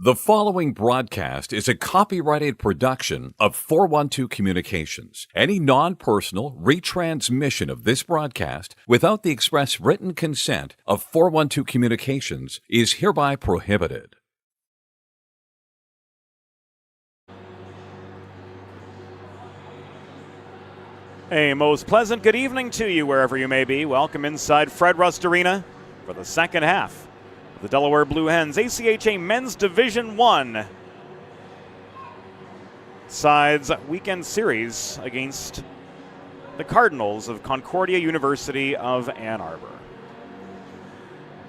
The following broadcast is a copyrighted production of 412 Communications. Any non-personal retransmission of this broadcast without the express written consent of 412 Communications is hereby prohibited. A most pleasant good evening to you wherever you may be. Welcome inside Fred Rust Arena for the second half of the Delaware Blue Hens ACHA Men's Division I sides weekend series against the Cardinals of Concordia University of Ann Arbor.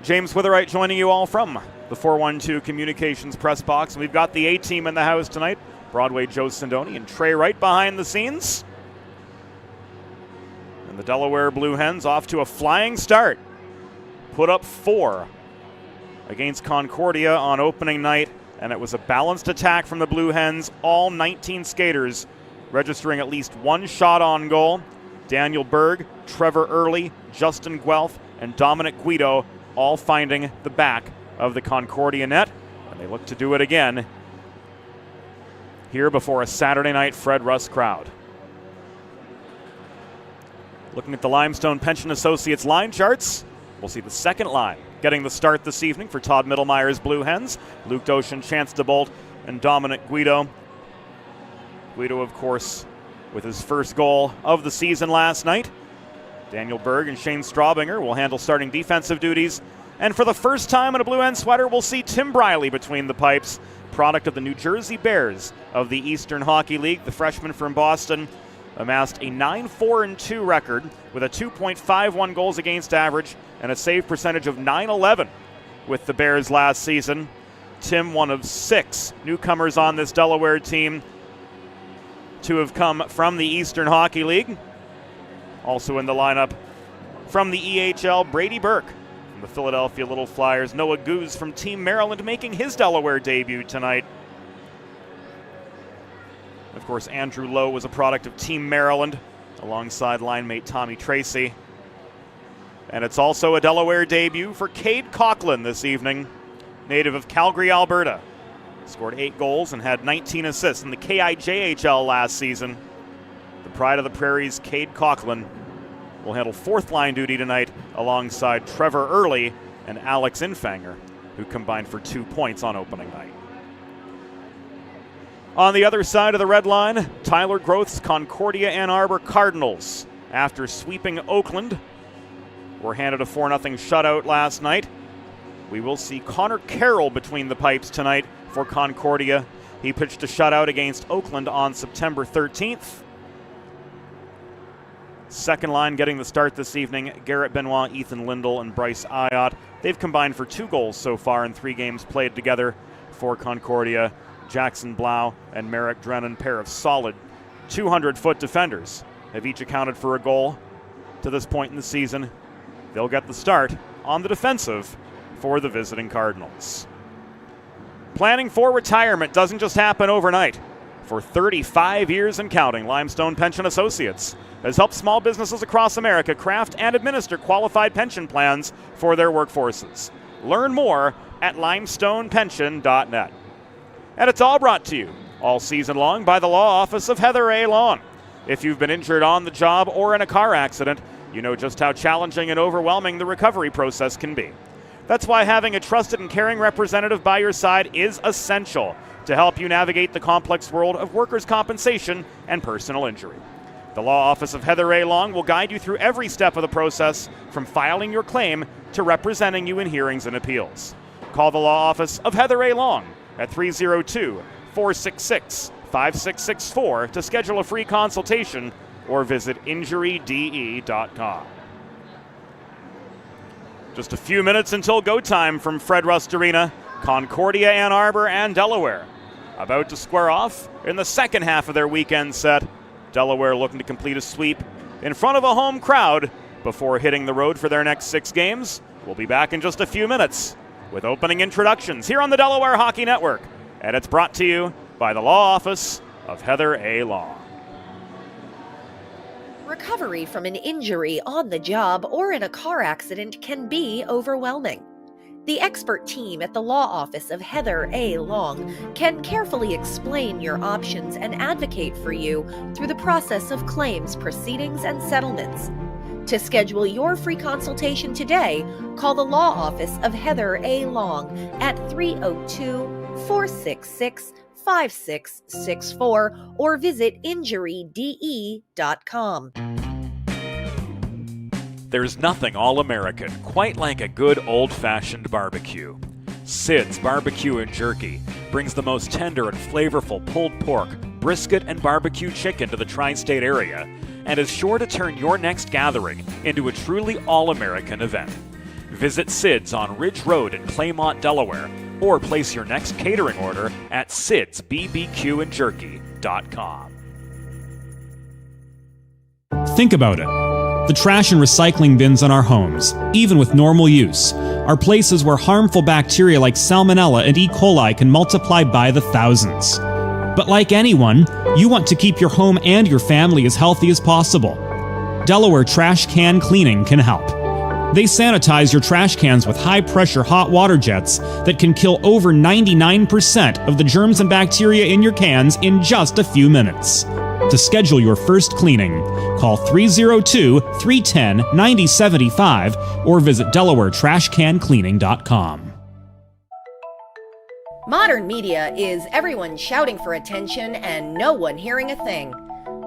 James Witherite joining you all from the 412 Communications press box. We've got the A-team in the house tonight. Broadway Joe Sindoni and Trey Wright behind the scenes. And the Delaware Blue Hens off to a flying start. Put up 4 against Concordia on opening night, and it was a balanced attack from the Blue Hens. All 19 skaters registering at least one shot on goal. Daniel Berg, Trevor Early, Justin Guelph, and Dominic Guido all finding the back of the Concordia net, and they look to do it again here before a Saturday night Fred Rust crowd. Looking at the Limestone Pension Associates line charts, we'll see the second line getting the start this evening for Todd Mittelmeyer's Blue Hens. Luke Doshin, Chance DeBolt, and Dominic Guido. Guido, of course, with his first goal of the season last night. Daniel Berg and Shane Straubinger will handle starting defensive duties. And for the first time in a Blue Hen sweater, we'll see Tim Briley between the pipes, product of the New Jersey Bears of the Eastern Hockey League. The freshman from Boston amassed a 9-4-2 record with a 2.51 goals against average and a save percentage of .911 with the Bears last season. Tim, one of 6 newcomers on this Delaware team to have come from the Eastern Hockey League. Also in the lineup from the EHL, Brady Burke from the Philadelphia Little Flyers. Noah Goose from Team Maryland making his Delaware debut tonight. Of course, Andrew Lowe was a product of Team Maryland alongside line mate Tommy Tracy. And it's also a Delaware debut for Cade Coughlin this evening, native of Calgary, Alberta. Scored 8 goals and had 19 assists in the KIJHL last season. The pride of the Prairies, Cade Coughlin, will handle 4th line duty tonight alongside Trevor Early and Alex Infanger, who combined for 2 points on opening night. On the other side of the red line, Tyler Groth's Concordia Ann Arbor Cardinals, after sweeping Oakland, were handed a 4-0 shutout last night. We will see Connor Carroll between the pipes tonight for Concordia. He pitched a shutout against Oakland on September 13th. Second line getting the start this evening, Garrett Benoit, Ethan Lindell, and Bryce Ayotte. They've combined for 2 goals so far in 3 games played together for Concordia. Jackson Blau and Merrick Drennan, pair of solid 200-foot defenders, have each accounted for a goal to this point in the season. They'll get the start on the defensive for the visiting Cardinals. Planning for retirement doesn't just happen overnight. For 35 years and counting, Limestone Pension Associates has helped small businesses across America craft and administer qualified pension plans for their workforces. Learn more at limestonepension.net. And it's all brought to you all season long by the law office of Heather A. Long. If you've been injured on the job or in a car accident, you know just how challenging and overwhelming the recovery process can be. That's why having a trusted and caring representative by your side is essential to help you navigate the complex world of workers' compensation and personal injury. The law office of Heather A. Long will guide you through every step of the process, from filing your claim to representing you in hearings and appeals. Call the law office of Heather A. Long at 302-466-5664 to schedule a free consultation or visit injuryde.com. Just a few minutes until go time from Fred Rust Arena. Concordia, Ann Arbor, and Delaware about to square off in the second half of their weekend set. Delaware looking to complete a sweep in front of a home crowd before hitting the road for their next 6 games. We'll be back in just a few minutes with opening introductions here on the Delaware Hockey Network. And it's brought to you by the law office of Heather A. Long. Recovery from an injury on the job or in a car accident can be overwhelming. The expert team at the law office of Heather A. Long can carefully explain your options and advocate for you through the process of claims, proceedings, and settlements. To schedule your free consultation today, call the law office of Heather A. Long at 302-466-5664 or visit injuryde.com. There's nothing all-American quite like a good old-fashioned barbecue. Sid's Barbecue and Jerky brings the most tender and flavorful pulled pork, brisket, and barbecue chicken to the tri-state area and is sure to turn your next gathering into a truly all-American event. Visit Sid's on Ridge Road in Claymont, Delaware, or place your next catering order at sidsbbqandjerky.com. Think about it. The trash and recycling bins in our homes, even with normal use, are places where harmful bacteria like Salmonella and E. coli can multiply by the thousands. But like anyone, you want to keep your home and your family as healthy as possible. Delaware Trash Can Cleaning can help. They sanitize your trash cans with high-pressure hot water jets that can kill over 99% of the germs and bacteria in your cans in just a few minutes. To schedule your first cleaning, call 302-310-9075 or visit DelawareTrashCanCleaning.com. Modern media is everyone shouting for attention and no one hearing a thing.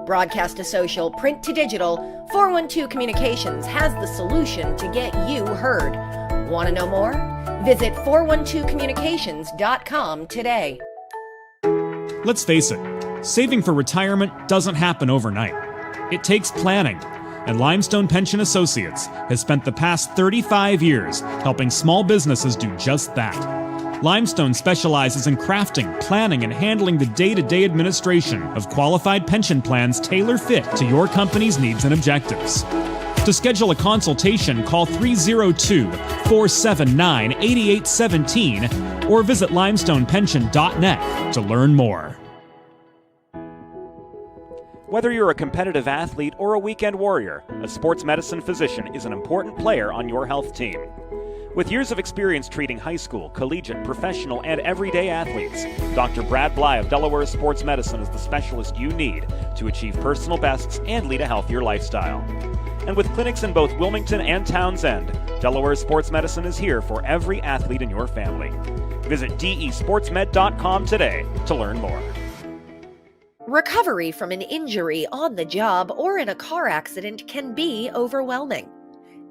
Broadcast to social, print to digital, 412 Communications has the solution to get you heard. Want to know more? Visit 412communications.com today. Let's face it, saving for retirement doesn't happen overnight. It takes planning, and Limestone Pension Associates has spent the past 35 years helping small businesses do just that. Limestone specializes in crafting, planning, and handling the day-to-day administration of qualified pension plans tailor-fit to your company's needs and objectives. To schedule a consultation, call 302-479-8817 or visit limestonepension.net to learn more. Whether you're a competitive athlete or a weekend warrior, a sports medicine physician is an important player on your health team. With years of experience treating high school, collegiate, professional, and everyday athletes, Dr. Brad Bly of Delaware Sports Medicine is the specialist you need to achieve personal bests and lead a healthier lifestyle. And with clinics in both Wilmington and Townsend, Delaware Sports Medicine is here for every athlete in your family. Visit desportsmed.com today to learn more. Recovery from an injury on the job or in a car accident can be overwhelming.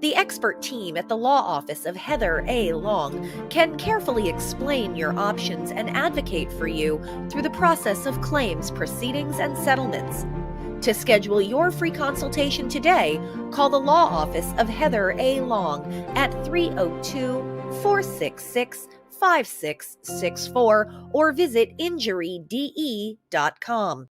The expert team at the law office of Heather A. Long can carefully explain your options and advocate for you through the process of claims, proceedings, and settlements. To schedule your free consultation today, call the law office of Heather A. Long at 302-466-5664 or visit injuryde.com.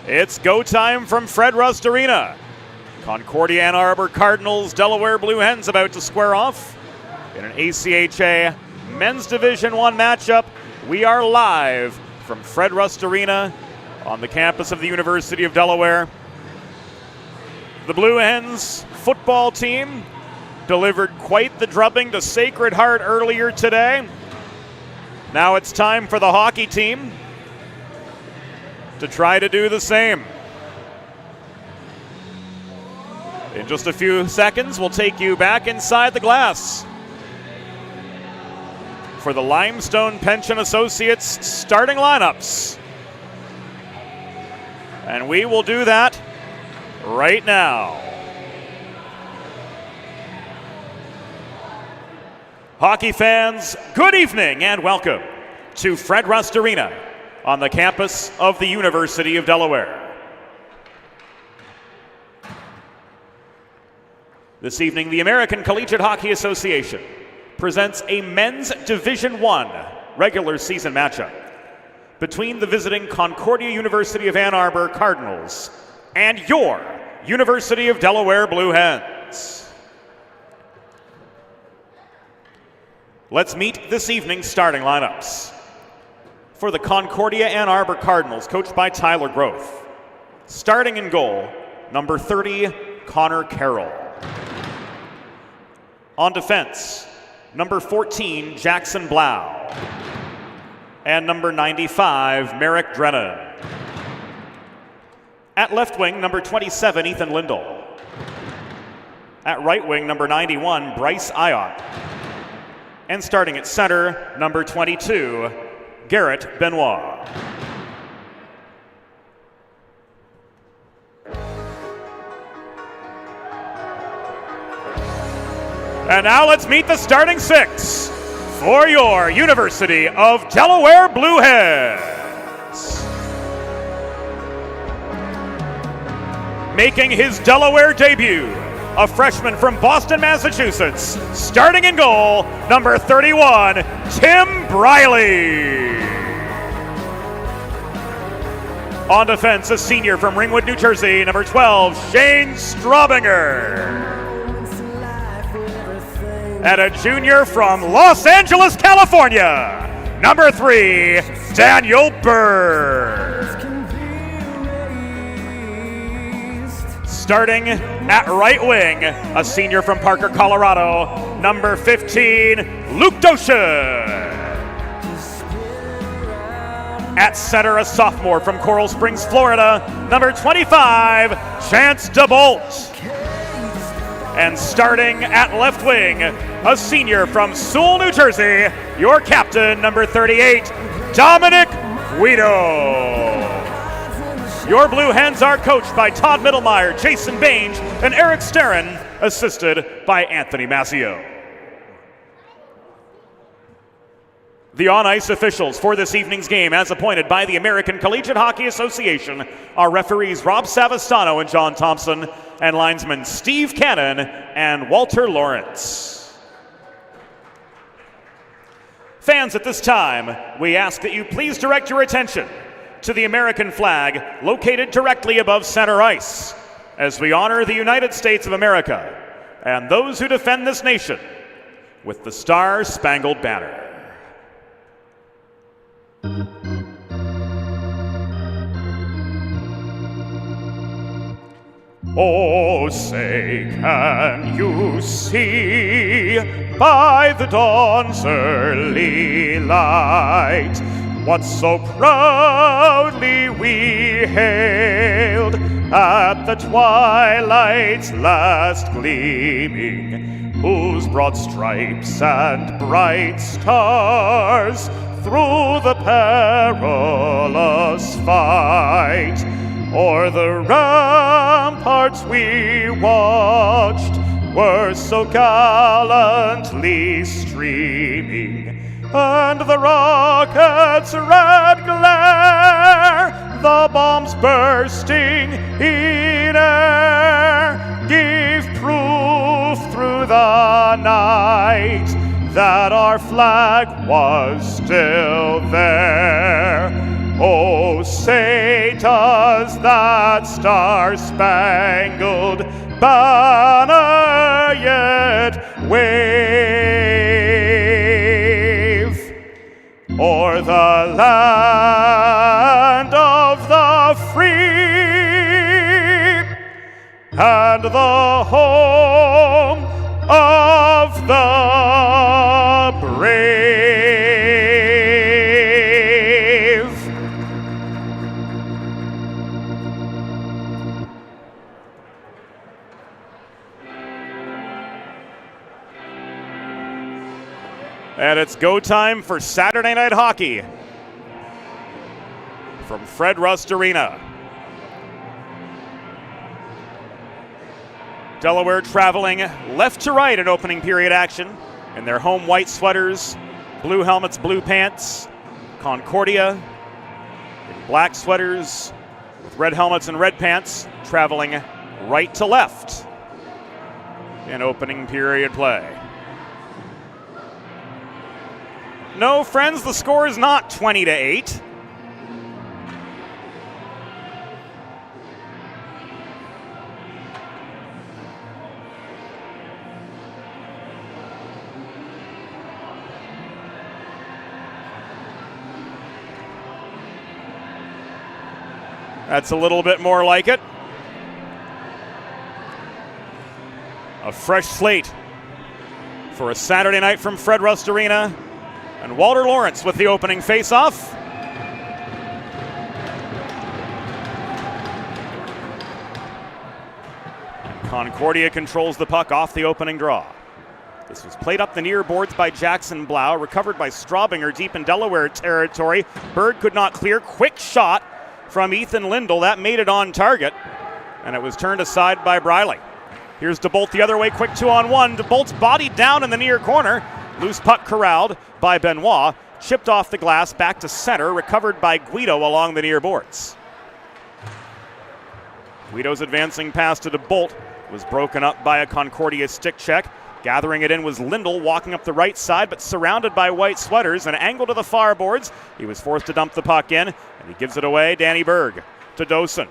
It's go time from Fred Rust Arena. Concordia and Arbor Cardinals, Delaware Blue Hens about to square off in an ACHA Men's Division I matchup. We are live from Fred Rust Arena on the campus of the University of Delaware. The Blue Hens football team delivered quite the drubbing to Sacred Heart earlier today. Now it's time for the hockey team to try to do the same. In just a few seconds, we'll take you back inside the glass for the Limestone Pension Associates starting lineups. And we will do that right now. Hockey fans, good evening and welcome to Fred Rust Arena on the campus of the University of Delaware. This evening, the American Collegiate Hockey Association presents a Men's Division I regular season matchup between the visiting Concordia University of Ann Arbor Cardinals and your University of Delaware Blue Hens. Let's meet this evening's starting lineups. For the Concordia Ann Arbor Cardinals, coached by Tyler Groth. Starting in goal, number 30, Connor Carroll. On defense, number 14, Jackson Blau. And number 95, Merrick Drennan. At left wing, number 27, Ethan Lindell. At right wing, number 91, Bryce Ayotte. And starting at center, number 22, Garrett Benoit. And now let's meet the starting six for your University of Delaware Blue Hens. Making his Delaware debut, a freshman from Boston, Massachusetts, starting in goal, number 31, Tim Briley. On defense, a senior from Ringwood, New Jersey, number 12, Shane Straubinger. And a junior from Los Angeles, California, number 3, Daniel Bird. Starting at right wing, a senior from Parker, Colorado, number 15, Luke Doshin. At center, a sophomore from Coral Springs, Florida, number 25, Chance DeBolt. And starting at left wing, a senior from Sewell, New Jersey, your captain, number 38, Dominic Guido. Your Blue Hens are coached by Todd Middlemeyer, Jason Bainge, and Eric Starren, assisted by Anthony Massio. The on-ice officials for this evening's game, as appointed by the American Collegiate Hockey Association, are referees Rob Savastano and John Thompson, and linesmen Steve Cannon and Walter Lawrence. Fans, at this time, we ask that you please direct your attention to the American flag located directly above center ice as we honor the United States of America and those who defend this nation with the Star-Spangled Banner. Oh, say, can you see by the dawn's early light what so proudly we hailed at the twilight's last gleaming, whose broad stripes and bright stars through the perilous fight o'er the ramparts we watched were so gallantly streaming, and the rockets' red glare, the bombs bursting in air, gave proof through the night that our flag was still there. Oh, say does that star-spangled banner yet wave o'er the land of the free and the home of the brave. And it's go time for Saturday Night Hockey from Fred Rust Arena. Delaware traveling left to right in opening period action in their home white sweaters, blue helmets, blue pants. Concordia in black sweaters with red helmets and red pants, traveling right to left in opening period play. No, friends, the score is not 20-8. That's a little bit more like it. A fresh slate for a Saturday night from Fred Rust Arena. And Walter Lawrence with the opening faceoff. Concordia controls the puck off the opening draw. This was played up the near boards by Jackson Blau, recovered by Straubinger deep in Delaware territory. Bird could not clear. Quick shot from Ethan Lindell. That made it on target, and it was turned aside by Briley. Here's DeBolt the other way, quick 2-on-1. DeBolt's bodied down in the near corner. Loose puck corralled by Benoit, chipped off the glass back to center, recovered by Guido along the near boards. Guido's advancing pass to DeBolt was broken up by a Concordia stick check. Gathering it in was Lindell, walking up the right side, but surrounded by white sweaters. An angle to the far boards. He was forced to dump the puck in, and he gives it away. Danny Berg to Dosen.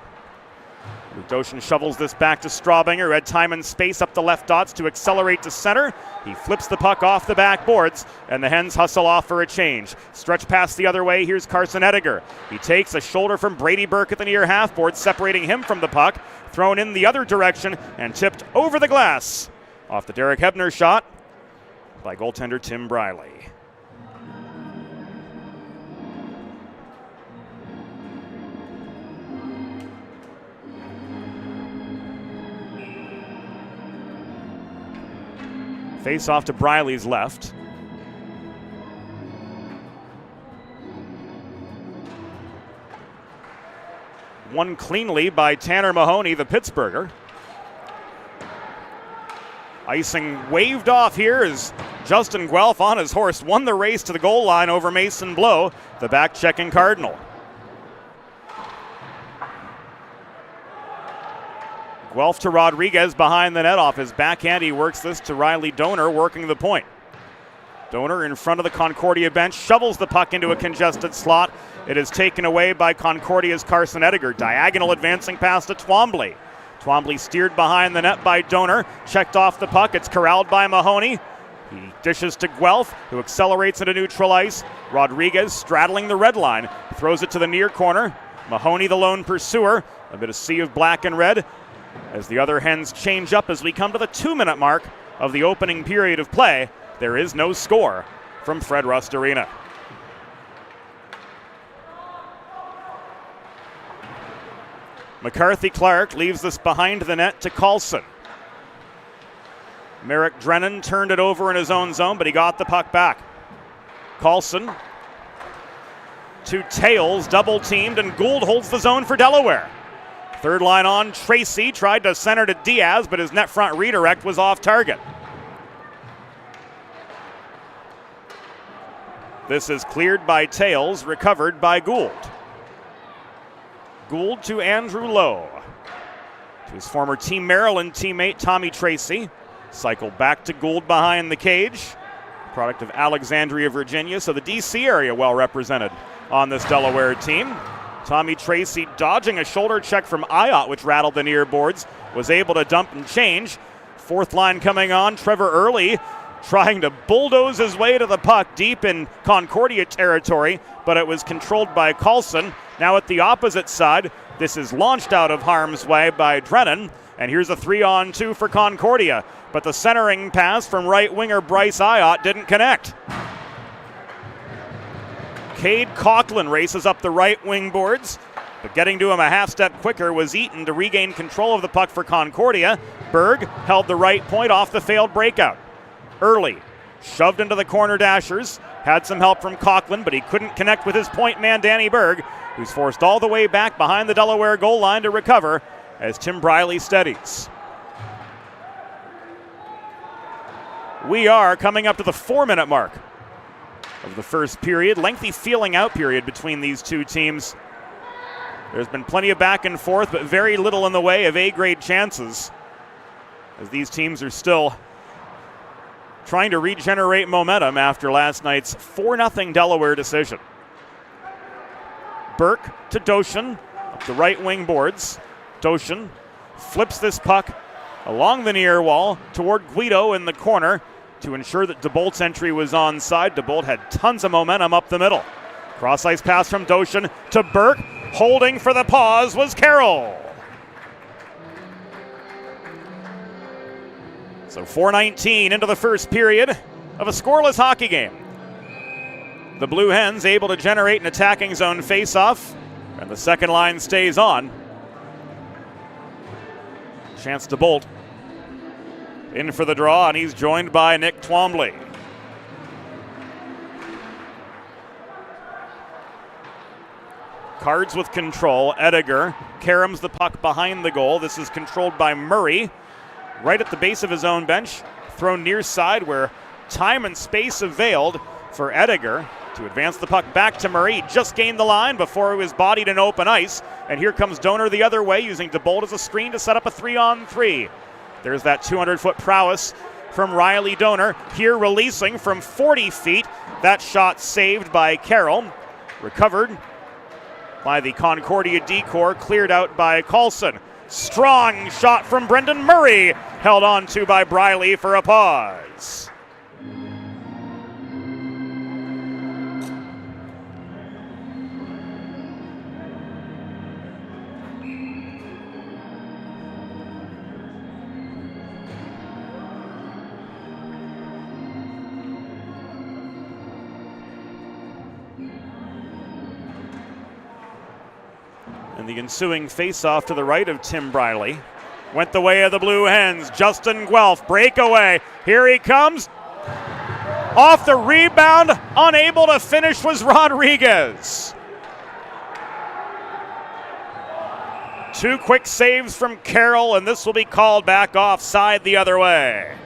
Dosen shovels this back to Straubinger, who had time and space up the left dots to accelerate to center. He flips the puck off the backboards, and the Hens hustle off for a change. Stretch pass the other way, here's Carson Ediger. He takes a shoulder from Brady Burke at the near half board, separating him from the puck. Thrown in the other direction and tipped over the glass. Off the Derek Hebner shot by goaltender Tim Briley. Face off to Briley's left. Won cleanly by Tanner Mahoney, the Pittsburgher. Icing waved off here as Justin Guelph on his horse won the race to the goal line over Mason Blow, the back-checking Cardinal. Guelph to Rodriguez behind the net. Off his backhand, he works this to Riley Donor, working the point. Donor in front of the Concordia bench, shovels the puck into a congested slot. It is taken away by Concordia's Carson Ediger. Diagonal advancing pass to Twombly. Twombly steered behind the net by Donor, checked off the puck. It's corralled by Mahoney. He dishes to Guelph, who accelerates into neutral ice. Rodriguez straddling the red line, throws it to the near corner. Mahoney, the lone pursuer, a bit of sea of black and red. As the other Hens change up as we come to the 2-minute mark of the opening period of play, there is no score from Fred Rust Arena. McCarthy Clark leaves this behind the net to Carlson. Merrick Drennan turned it over in his own zone, but he got the puck back. Carlson to Tails, double teamed, and Gould holds the zone for Delaware. Third line on, Tracy tried to center to Diaz, but his net front redirect was off target. This is cleared by Tails, recovered by Gould. Gould to Andrew Lowe. To his former Team Maryland teammate Tommy Tracy. Cycle back to Gould behind the cage. product of Alexandria, Virginia, so the D.C. area well represented on this Delaware team. Tommy Tracy dodging a shoulder check from Ayotte, which rattled the near boards, was able to dump and change. Fourth line coming on, Trevor Early trying to bulldoze his way to the puck deep in Concordia territory, but it was controlled by Carlson. Now at the opposite side, this is launched out of harm's way by Drennan, and here's a 3-on-2 for Concordia, but the centering pass from right winger Bryce Ayotte didn't connect. Cade Coughlin races up the right wing boards, but getting to him a half step quicker was Eaton to regain control of the puck for Concordia. Berg held the right point off the failed breakout. Early shoved into the corner dashers, had some help from Coughlin, but he couldn't connect with his point man Danny Berg, who's forced all the way back behind the Delaware goal line to recover as Tim Briley steadies. We are coming up to the 4-minute mark of the first period. Lengthy feeling out period between these two teams. There's been plenty of back and forth, but very little in the way of A-grade chances, as these teams are still trying to regenerate momentum after last night's 4-0 Delaware decision. Burke to Doshin up the right wing boards. Doshin flips this puck along the near wall toward Guido in the corner to ensure that DeBolt's entry was onside. DeBolt had tons of momentum up the middle. Cross-ice pass from Doshin to Burke. Holding for the pause was Carroll. So 4:19 into the first period of a scoreless hockey game. The Blue Hens able to generate an attacking zone faceoff, and the second line stays on. Chance to Bolt in for the draw, and he's joined by Nick Twombly. Cards with control. Ediger caroms the puck behind the goal. This is controlled by Murray. Right at the base of his own bench, thrown near side where time and space availed for Ediger to advance the puck back to Murray. He just gained the line before he was bodied in open ice. And here comes Donor the other way, using DeBolt as a screen to set up a 3-on-3. There's that 200-foot prowess from Riley Donor. Here releasing from 40 feet. That shot saved by Carroll. Recovered by the Concordia D-Corps, cleared out by Carlson. Strong shot from Brendan Murray, held on to by Briley for a pause. And the ensuing face-off to the right of Tim Briley went the way of the Blue Hens. Justin Guelph, breakaway. Here he comes. Off the rebound, unable to finish was Rodriguez. Two quick saves from Carroll, and this will be called back offside the other way.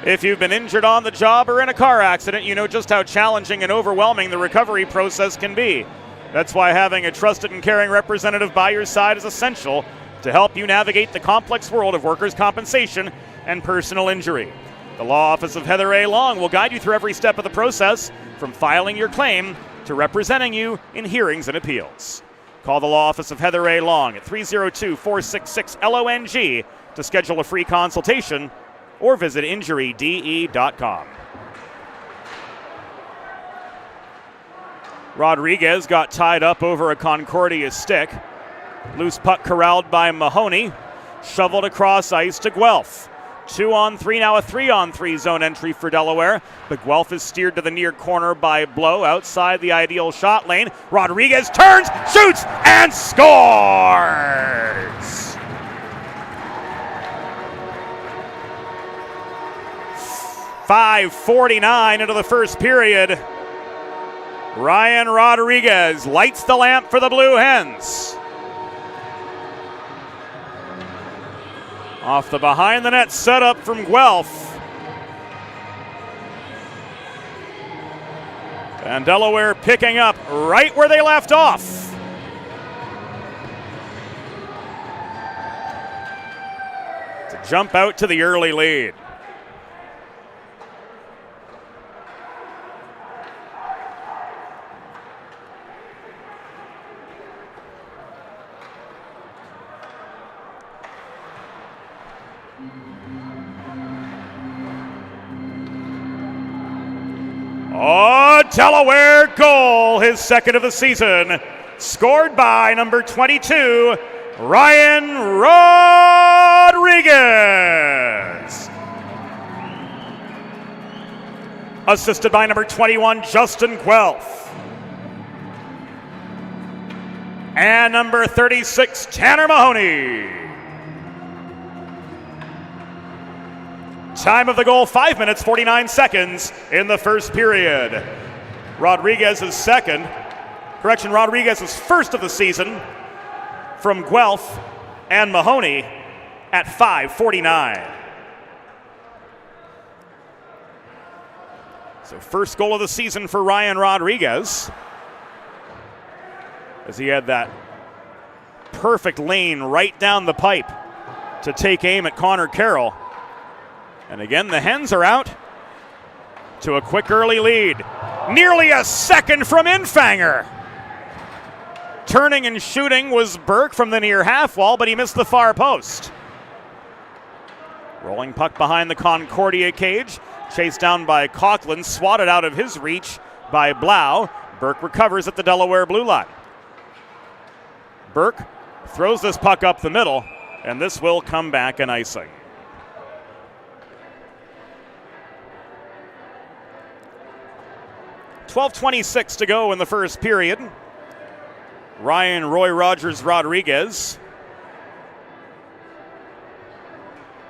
If you've been injured on the job or in a car accident, you know just how challenging and overwhelming the recovery process can be. That's why having a trusted and caring representative by your side is essential to help you navigate the complex world of workers' compensation and personal injury. The Law Office of Heather A. Long will guide you through every step of the process, from filing your claim to representing you in hearings and appeals. Call the Law Office of Heather A. Long at 302-466-LONG to schedule a free consultation, or visit injuryde.com. Rodriguez got tied up over a Concordia stick. Loose puck corralled by Mahoney. Shoveled across ice to Guelph. 2-on-3, now a 3-on-3 zone entry for Delaware. But Guelph is steered to the near corner by Blow outside the ideal shot lane. Rodriguez turns, shoots, and scores! 5:49 into the first period. Ryan Rodriguez lights the lamp for the Blue Hens. Off the behind the net setup from Guelph. And Delaware picking up right where they left off. It's a jump out to the early lead. Oh, Delaware goal, his second of the season, scored by number 22, Ryan Rodriguez. Assisted by number 21, Justin Guelph. And number 36, Tanner Mahoney. Time of the goal, 5 minutes, 49 seconds in the first period. Rodriguez's first of the season from Guelph and Mahoney at 5:49. So first goal of the season for Ryan Rodriguez, as he had that perfect lane right down the pipe to take aim at Connor Carroll. And again, the Hens are out to a quick early lead. Nearly a second from Infanger. Turning and shooting was Burke from the near half wall, but he missed the far post. Rolling puck behind the Concordia cage. Chased down by Coughlin, swatted out of his reach by Blau. Burke recovers at the Delaware blue line. Burke throws this puck up the middle, and this will come back an icing. .26 to go in the first period. Ryan Roy Rogers Rodriguez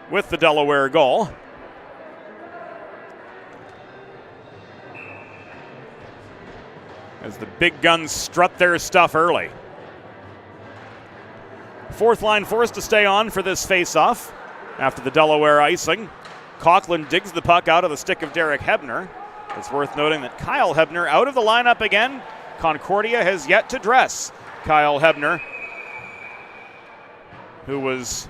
with the Delaware goal. As the big guns strut their stuff early. Fourth line forced to stay on for this face-off after the Delaware icing. Coughlin digs the puck out of the stick of Derek Hebner. It's worth noting that Kyle Hebner out of the lineup again. Concordia has yet to dress Kyle Hebner, who was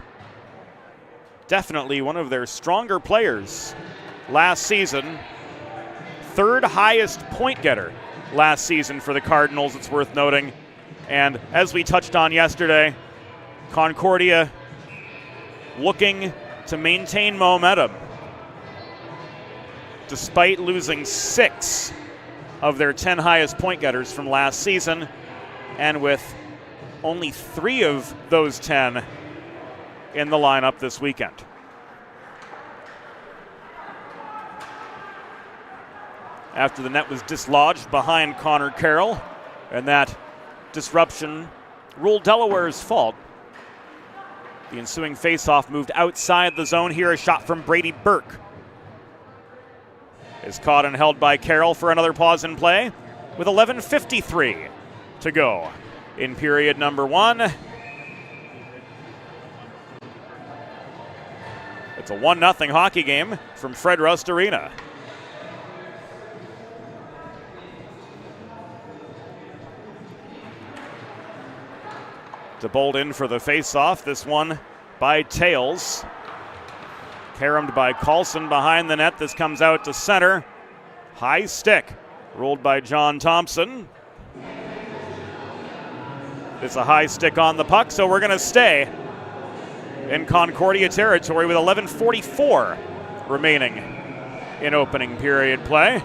definitely one of their stronger players last season. Third highest point getter last season for the Cardinals, it's worth noting. And as we touched on yesterday, Concordia looking to maintain momentum despite losing 6 of their 10 highest point getters from last season, and with only 3 of those 10 in the lineup this weekend. After the net was dislodged behind Connor Carroll, and that disruption ruled Delaware's fault. The ensuing faceoff moved outside the zone. Here, a shot from Brady Burke is caught and held by Carroll for another pause in play with 11:53 to go in period number 1. It's a 1-0 hockey game from Fred Rust Arena. DeBold in for the faceoff. This one by Tails. Caromed by Carlson behind the net. This comes out to center. High stick. Ruled by John Thompson. It's a high stick on the puck, so we're going to stay in Concordia territory with 11:44 remaining in opening period play.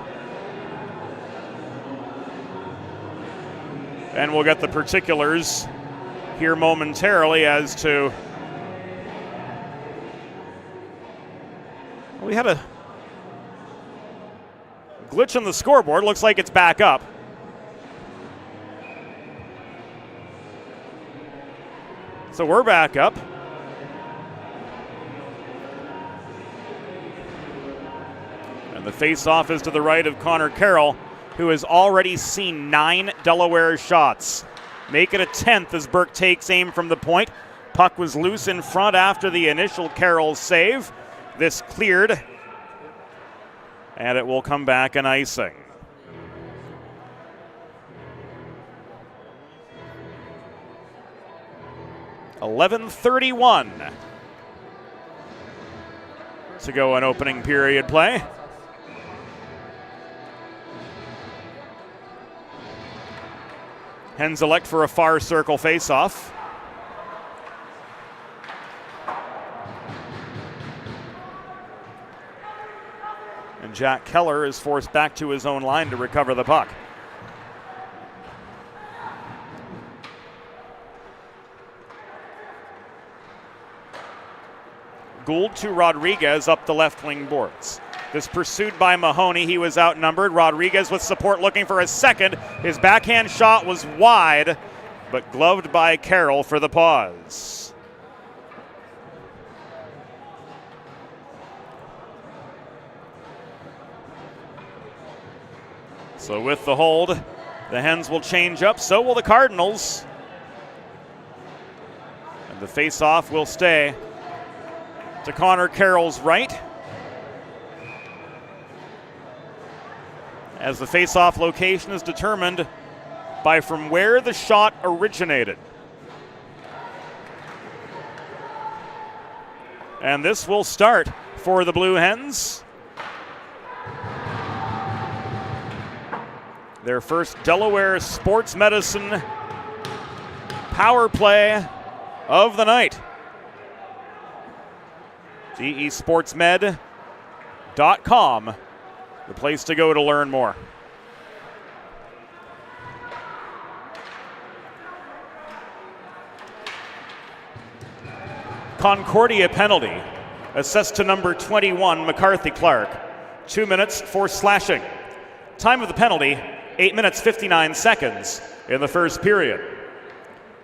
And we'll get the particulars here momentarily as to... We had a glitch on the scoreboard. Looks like it's back up. So we're back up. And the face-off is to the right of Connor Carroll, who has already seen 9 Delaware shots. Make it a 10th as Burke takes aim from the point. Puck was loose in front after the initial Carroll save. This cleared, and it will come back an icing. .11:31 to go in opening period play. Hens elect for a far circle faceoff. And Jack Keller is forced back to his own line to recover the puck. Gould to Rodriguez up the left wing boards. This pursued by Mahoney. He was outnumbered. Rodriguez with support looking for a second. His backhand shot was wide, but gloved by Carroll for the pause. So with the hold, the Hens will change up. So will the Cardinals. And the face-off will stay to Connor Carroll's right, as the face-off location is determined by from where the shot originated. And this will start for the Blue Hens. Their first Delaware Sports Medicine power play of the night. DESportsmed.com, the place to go to learn more. Concordia penalty, assessed to number 21, McCarthy Clark. 2 minutes for slashing. Time of the penalty, 8 minutes 59 seconds in the first period.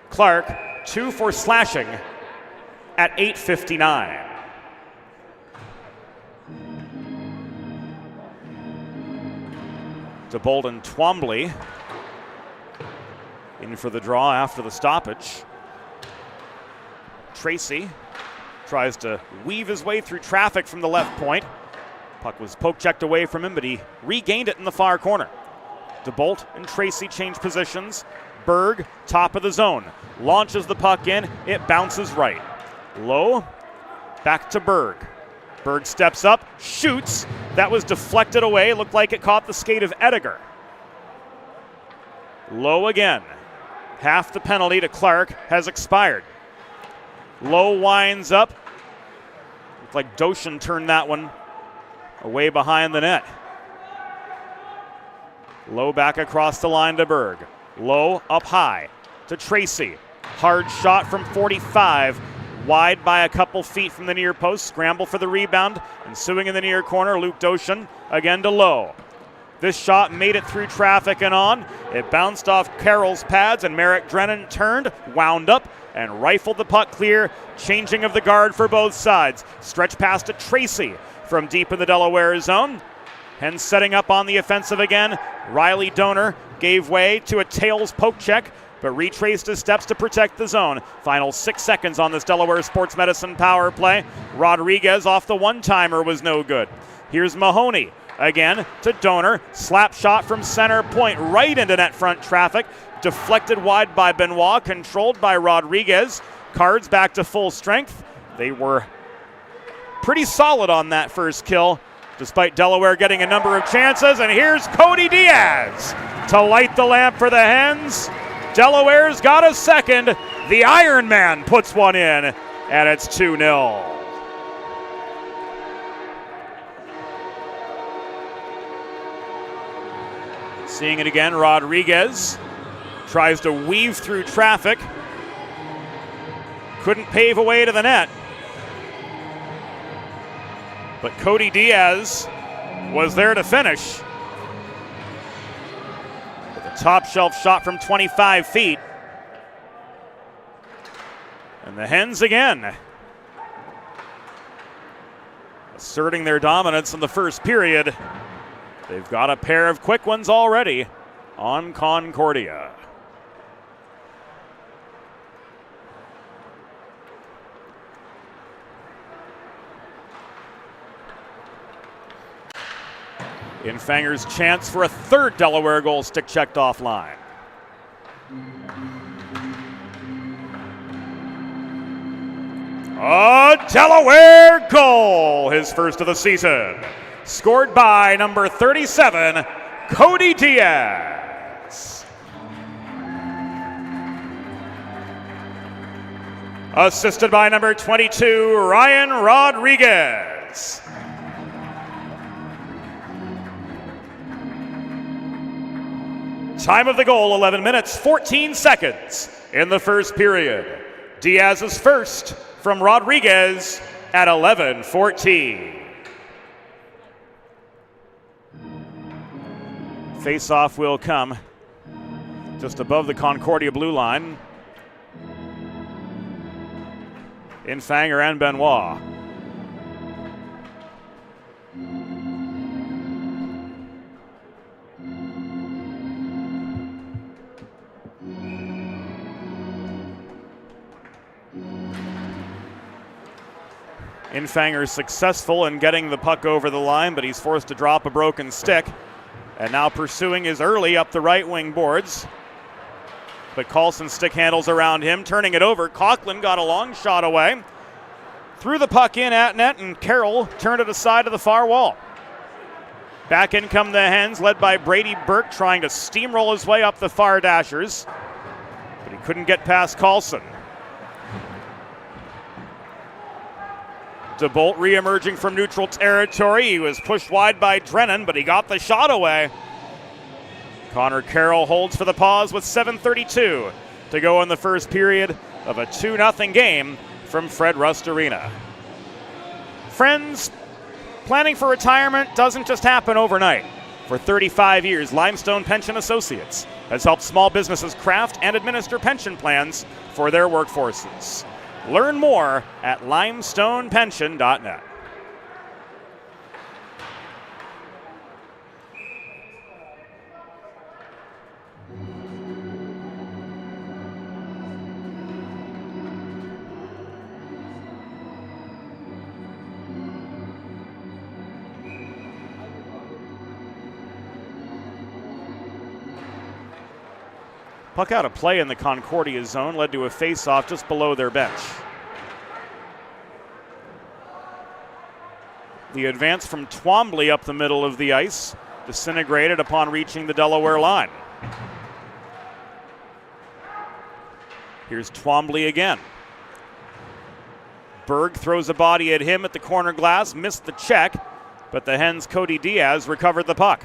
Clark, 2 for slashing at 8:59. To Bolden Twombly in for the draw after the stoppage. Tracy tries to weave his way through traffic from the left point. Puck was poke-checked away from him, but he regained it in the far corner. DeBolt and Tracy change positions. Berg, top of the zone, launches the puck in. It bounces right. Low, back to Berg. Berg steps up, shoots. That was deflected away. Looked like it caught the skate of Ediger. Low again. Half the penalty to Clark has expired. Low winds up. Looked like Doshin turned that one away behind the net. Low back across the line to Berg. Low up high to Tracy. Hard shot from 45. Wide by a couple feet from the near post. Scramble for the rebound. Ensuing in the near corner, Luke Doshin again to Low. This shot made it through traffic and on. It bounced off Carroll's pads, and Merrick Drennan turned, wound up, and rifled the puck clear. Changing of the guard for both sides. Stretch pass to Tracy from deep in the Delaware zone. Hens setting up on the offensive again. Riley Donor gave way to a tails poke check, but retraced his steps to protect the zone. Final 6 seconds on this Delaware Sports Medicine power play. Rodriguez off the one-timer was no good. Here's Mahoney again to Donor. Slap shot from center point right into net front traffic. Deflected wide by Benoit, controlled by Rodriguez. Cards back to full strength. They were pretty solid on that first kill, despite Delaware getting a number of chances. And here's Cody Diaz to light the lamp for the Hens. Delaware's got a second. The Iron Man puts one in, and it's 2-0. Seeing it again, Rodriguez tries to weave through traffic. Couldn't pave a way to the net. But Cody Diaz was there to finish. With a top shelf shot from 25 feet. And the Hens again asserting their dominance in the first period. They've got a pair of quick ones already on Concordia. Infanger's chance for a third Delaware goal, stick checked offline. A Delaware goal, his first of the season. Scored by number 37, Cody Diaz. Assisted by number 22, Ryan Rodriguez. Time of the goal, 11 minutes, 14 seconds in the first period. Diaz's first from Rodriguez at 11:14. Face-off will come just above the Concordia blue line. Infanger and Benoit. Infanger successful in getting the puck over the line, but he's forced to drop a broken stick. And now pursuing is early up the right wing boards. But Carlson stick handles around him, turning it over. Coughlin got a long shot away. Threw the puck in at net, and Carroll turned it aside to the far wall. Back in come the Hens, led by Brady Burke, trying to steamroll his way up the far dashers. But he couldn't get past Carlson. DeBolt re-emerging from neutral territory. He was pushed wide by Drennan, but he got the shot away. Connor Carroll holds for the pause with 7:32 to go in the first period of a 2-0 game from Fred Rust Arena. Friends, planning for retirement doesn't just happen overnight. For 35 years, Limestone Pension Associates has helped small businesses craft and administer pension plans for their workforces. Learn more at limestonepension.net. Puck out of play in the Concordia zone led to a face-off just below their bench. The advance from Twombly up the middle of the ice disintegrated upon reaching the Delaware line. Here's Twombly again. Berg throws a body at him at the corner glass, missed the check, but the Hens' Cody Diaz recovered the puck.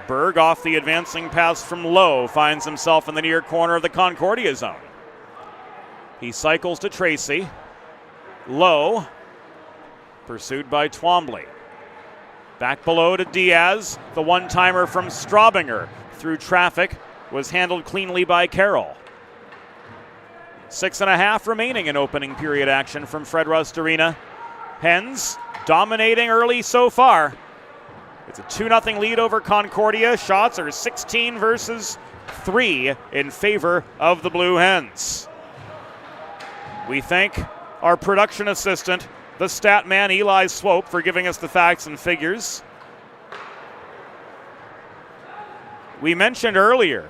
Berg off the advancing pass from Lowe finds himself in the near corner of the Concordia zone. He cycles to Tracy. Lowe, pursued by Twombly. Back below to Diaz. The one-timer from Straubinger through traffic was handled cleanly by Carroll. 6.5 remaining in opening period action from Fred Rust Arena. Hens dominating early so far. It's a 2-0 lead over Concordia. Shots are 16 versus 3 in favor of the Blue Hens. We thank our production assistant, the stat man Eli Swope, for giving us the facts and figures. We mentioned earlier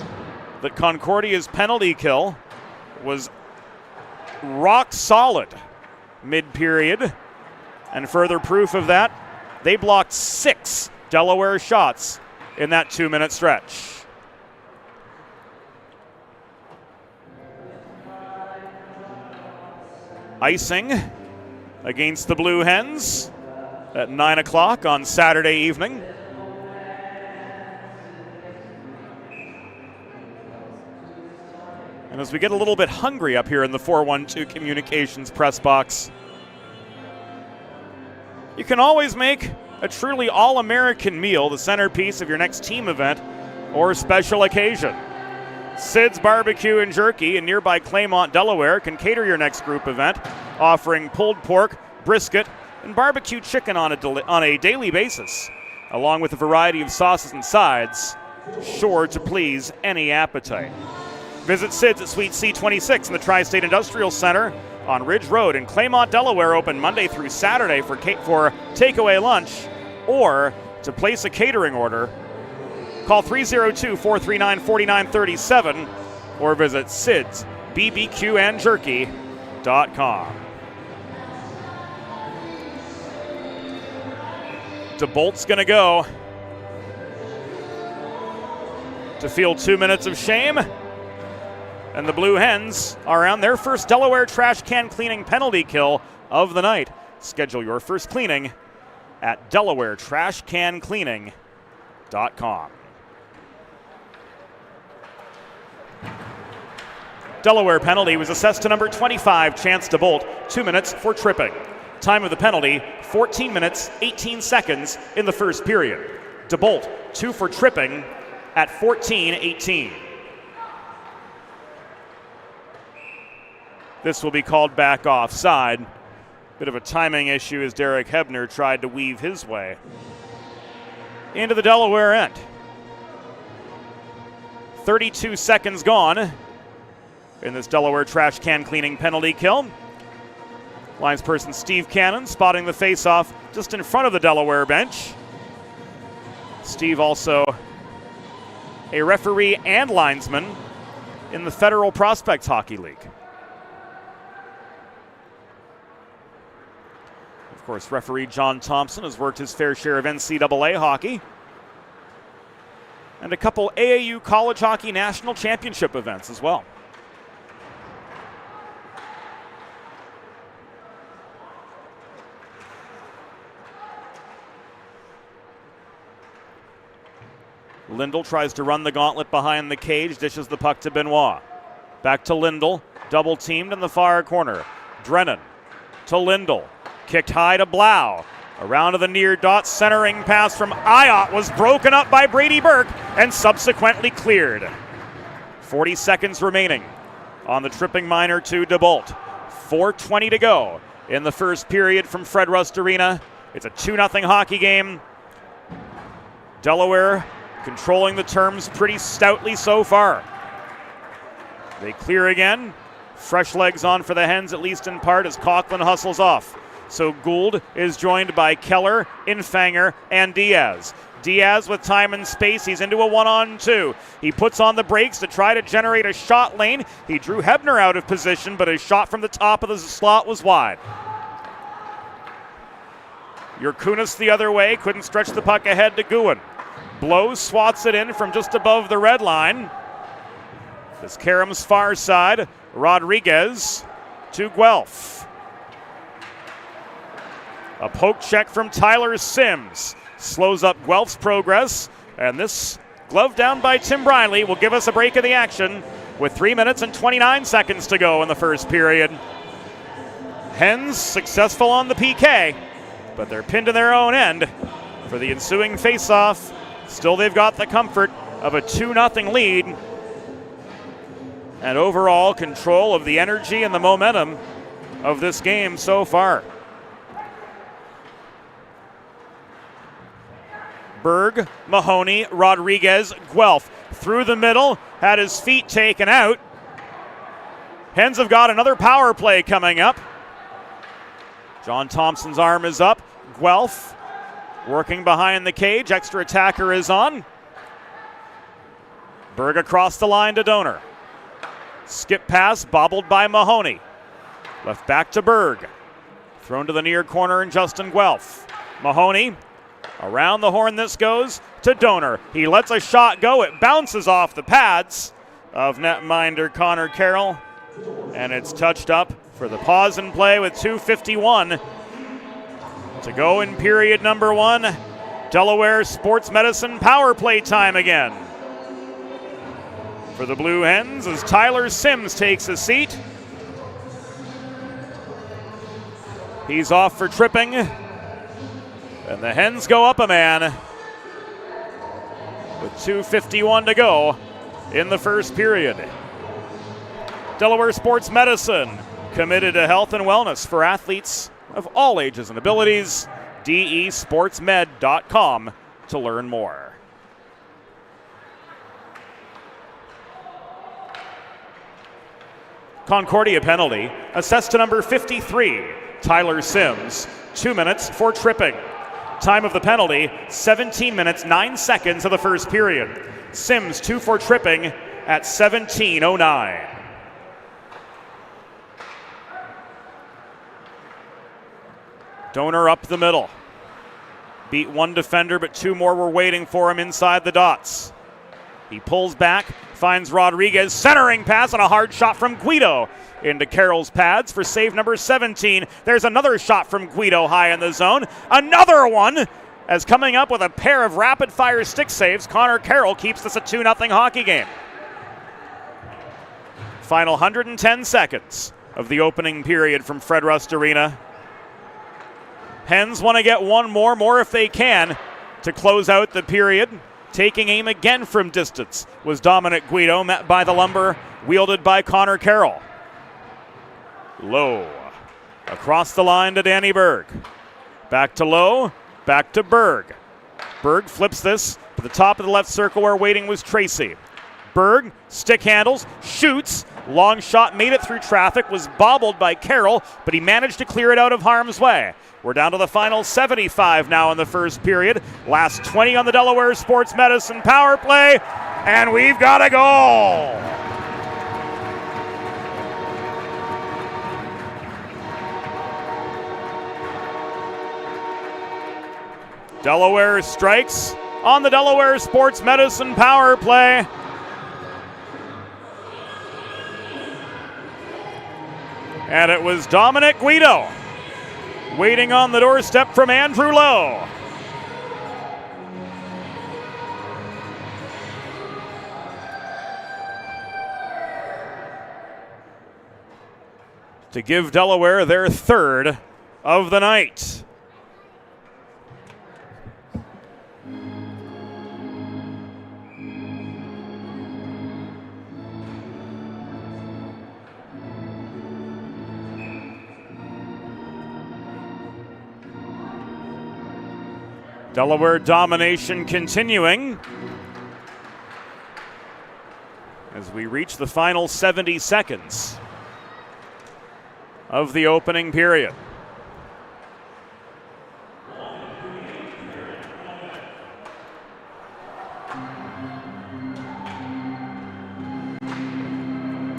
that Concordia's penalty kill was rock solid mid-period. And further proof of that, they blocked 6 Delaware shots in that 2-minute stretch. Icing against the Blue Hens at 9 o'clock on Saturday evening. And as we get a little bit hungry up here in the 412 Communications press box, you can always make a truly all-American meal the centerpiece of your next team event or special occasion. Sid's Barbecue and Jerky in nearby Claymont, Delaware can cater your next group event, offering pulled pork, brisket, and barbecue chicken on a daily basis, along with a variety of sauces and sides, sure to please any appetite. Visit Sid's at Suite C26 in the Tri-State Industrial Center on Ridge Road in Claymont, Delaware, open Monday through Saturday for takeaway lunch, or to place a catering order, call 302-439-4937 or visit sidsbq.com. bbqandjerky.com. DeBolt's going to go to feel 2 minutes of shame. And the Blue Hens are on their first Delaware trash can cleaning penalty kill of the night. Schedule your first cleaning at DelawareTrashCanCleaning.com. Delaware penalty was assessed to number 25, Chance DeBolt, 2 minutes for tripping. Time of the penalty, 14 minutes, 18 seconds in the first period. DeBolt, 2 for tripping at 14:18. This will be called back offside. Bit of a timing issue as Derek Hebner tried to weave his way into the Delaware end. 32 seconds gone in this Delaware trash can cleaning penalty kill. Linesperson Steve Cannon spotting the faceoff just in front of the Delaware bench. Steve also a referee and linesman in the Federal Prospects Hockey League. Of course, referee John Thompson has worked his fair share of NCAA hockey and a couple AAU College Hockey National Championship events as well. Lindell tries to run the gauntlet behind the cage, dishes the puck to Benoit. Back to Lindell, double teamed in the far corner. Drennan to Lindell, kicked high to Blau. Around to the near dot, centering pass from Ayotte was broken up by Brady Burke and subsequently cleared. 40 seconds remaining on the tripping minor to DeBolt. 4:20 to go in the first period from Fred Rust Arena. It's a 2-0 hockey game. Delaware controlling the terms pretty stoutly so far. They clear again. Fresh legs on for the Hens, at least in part, as Coughlin hustles off. So Gould is joined by Keller, Infanger, and Diaz. Diaz with time and space. He's into a 1-on-2. He puts on the brakes to try to generate a shot lane. He drew Hebner out of position, but his shot from the top of the slot was wide. Jurkunas the other way, couldn't stretch the puck ahead to Guin. Blow swats it in from just above the red line. This Karam's far side. Rodriguez to Guelph. A poke check from Tyler Sims slows up Guelph's progress, and this glove down by Tim Briley will give us a break in the action with 3 minutes and 29 seconds to go in the first period. Hens successful on the PK, but they're pinned in their own end for the ensuing faceoff. Still, they've got the comfort of a 2-0 lead and overall control of the energy and the momentum of this game so far. Berg, Mahoney, Rodriguez, Guelph through the middle, had his feet taken out. Hens have got another power play coming up. John Thompson's arm is up. Guelph working behind the cage. Extra attacker is on. Berg across the line to Donor. Skip pass bobbled by Mahoney. Left back to Berg. Thrown to the near corner and Justin Guelph. Mahoney around the horn this goes to Donor. He lets a shot go. It bounces off the pads of netminder Connor Carroll. And it's touched up for the pause and play with 2:51 to go in period number one. Delaware Sports Medicine power play time again for the Blue Hens as Tyler Sims takes a seat. He's off for tripping, and the Hens go up a man with 2:51 to go in the first period. Delaware Sports Medicine, committed to health and wellness for athletes of all ages and abilities. DESportsmed.com to learn more. Concordia penalty assessed to number 53, Tyler Sims. 2 minutes for tripping. Time of the penalty, 17 minutes, 9 seconds of the first period. Sims 2 for tripping at 17:09. Donor up the middle. Beat one defender, but two more were waiting for him inside the dots. He pulls back, finds Rodriguez, centering pass and a hard shot from Guido into Carroll's pads for save number 17. There's another shot from Guido high in the zone. Another one, as coming up with a pair of rapid-fire stick saves, Connor Carroll keeps this a 2-0 hockey game. Final 110 seconds of the opening period from Fred Rust Arena. Hens want to get one more if they can, to close out the period. Taking aim again from distance was Dominic Guido, met by the lumber wielded by Connor Carroll. Low. Across the line to Danny Berg. Back to Low, back to Berg. Berg flips this to the top of the left circle where waiting was Tracy. Berg, stick handles, shoots. Long shot made it through traffic, was bobbled by Carroll, but he managed to clear it out of harm's way. We're down to the final 75 now in the first period. Last 20 on the Delaware Sports Medicine power play, and we've got a goal! Delaware strikes on the Delaware Sports Medicine power play. And it was Dominic Guido waiting on the doorstep from Andrew Lowe. To give Delaware their third of the night. Delaware domination continuing as we reach the final 70 seconds of the opening period.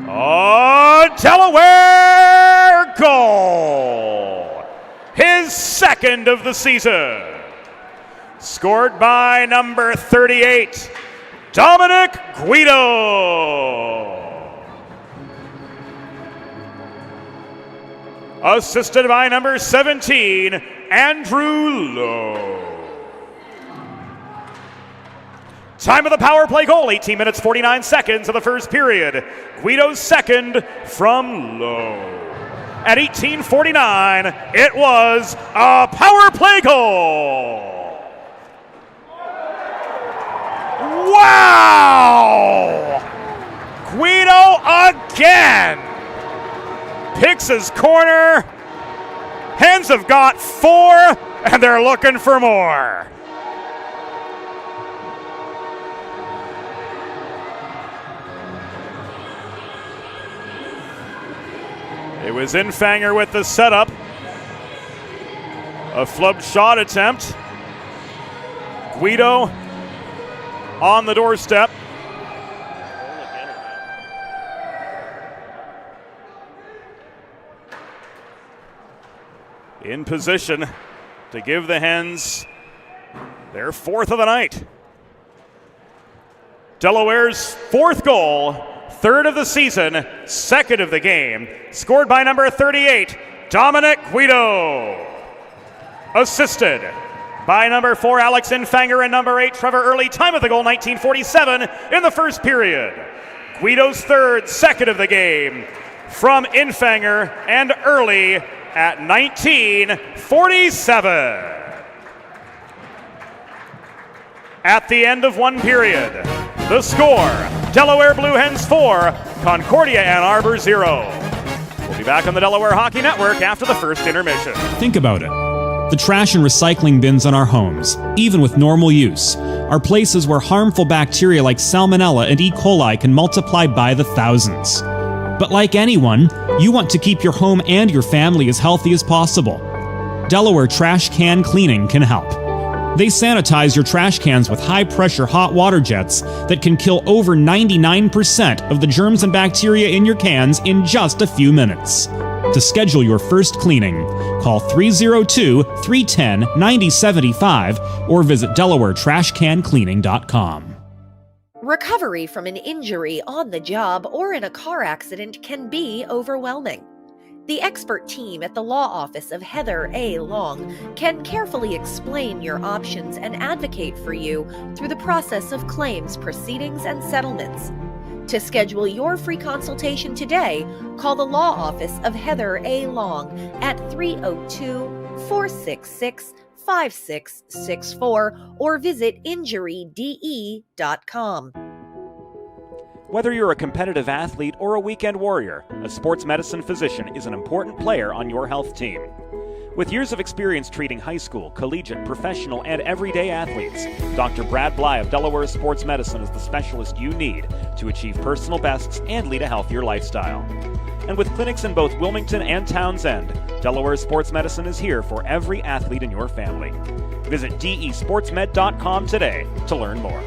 Oh, Delaware goal! His second of the season. Scored by number 38, Dominic Guido. Assisted by number 17, Andrew Lowe. Time of the power play goal, 18 minutes 49 seconds of the first period. Guido's second from Lowe. At 18:49, it was a power play goal. Wow! Guido again picks his corner. Hens have got 4, and they're looking for more. It was Infanger with the setup. A flubbed shot attempt. Guido on the doorstep. In position to give the Hens their fourth of the night. Delaware's fourth goal, third of the season, second of the game, scored by number 38, Dominic Guido. Assisted by number 4, Alex Infanger, and number 8, Trevor Early. Time of the goal, 19:47 in the first period. Guido's third, second of the game, from Infanger and Early at 19:47. At the end of one period, the score, Delaware Blue Hens 4, Concordia Ann Arbor 0. We'll be back on the Delaware Hockey Network after the first intermission. Think about it. The trash and recycling bins in our homes, even with normal use, are places where harmful bacteria like Salmonella and E. coli can multiply by the thousands. But like anyone, you want to keep your home and your family as healthy as possible. Delaware Trash Can Cleaning can help. They sanitize your trash cans with high-pressure hot water jets that can kill over 99% of the germs and bacteria in your cans in just a few minutes. To schedule your first cleaning, call 302-310-9075 or visit DelawareTrashCanCleaning.com. Recovery from an injury on the job or in a car accident can be overwhelming. The expert team at the law office of Heather A. Long can carefully explain your options and advocate for you through the process of claims, proceedings, and settlements. To schedule your free consultation today, call the law office of Heather A. Long at 302-466-5664 or visit injuryde.com. Whether you're a competitive athlete or a weekend warrior, a sports medicine physician is an important player on your health team. With years of experience treating high school, collegiate, professional, and everyday athletes, Dr. Brad Bly of Delaware Sports Medicine is the specialist you need to achieve personal bests and lead a healthier lifestyle. And with clinics in both Wilmington and Townsend, Delaware Sports Medicine is here for every athlete in your family. Visit desportsmed.com today to learn more.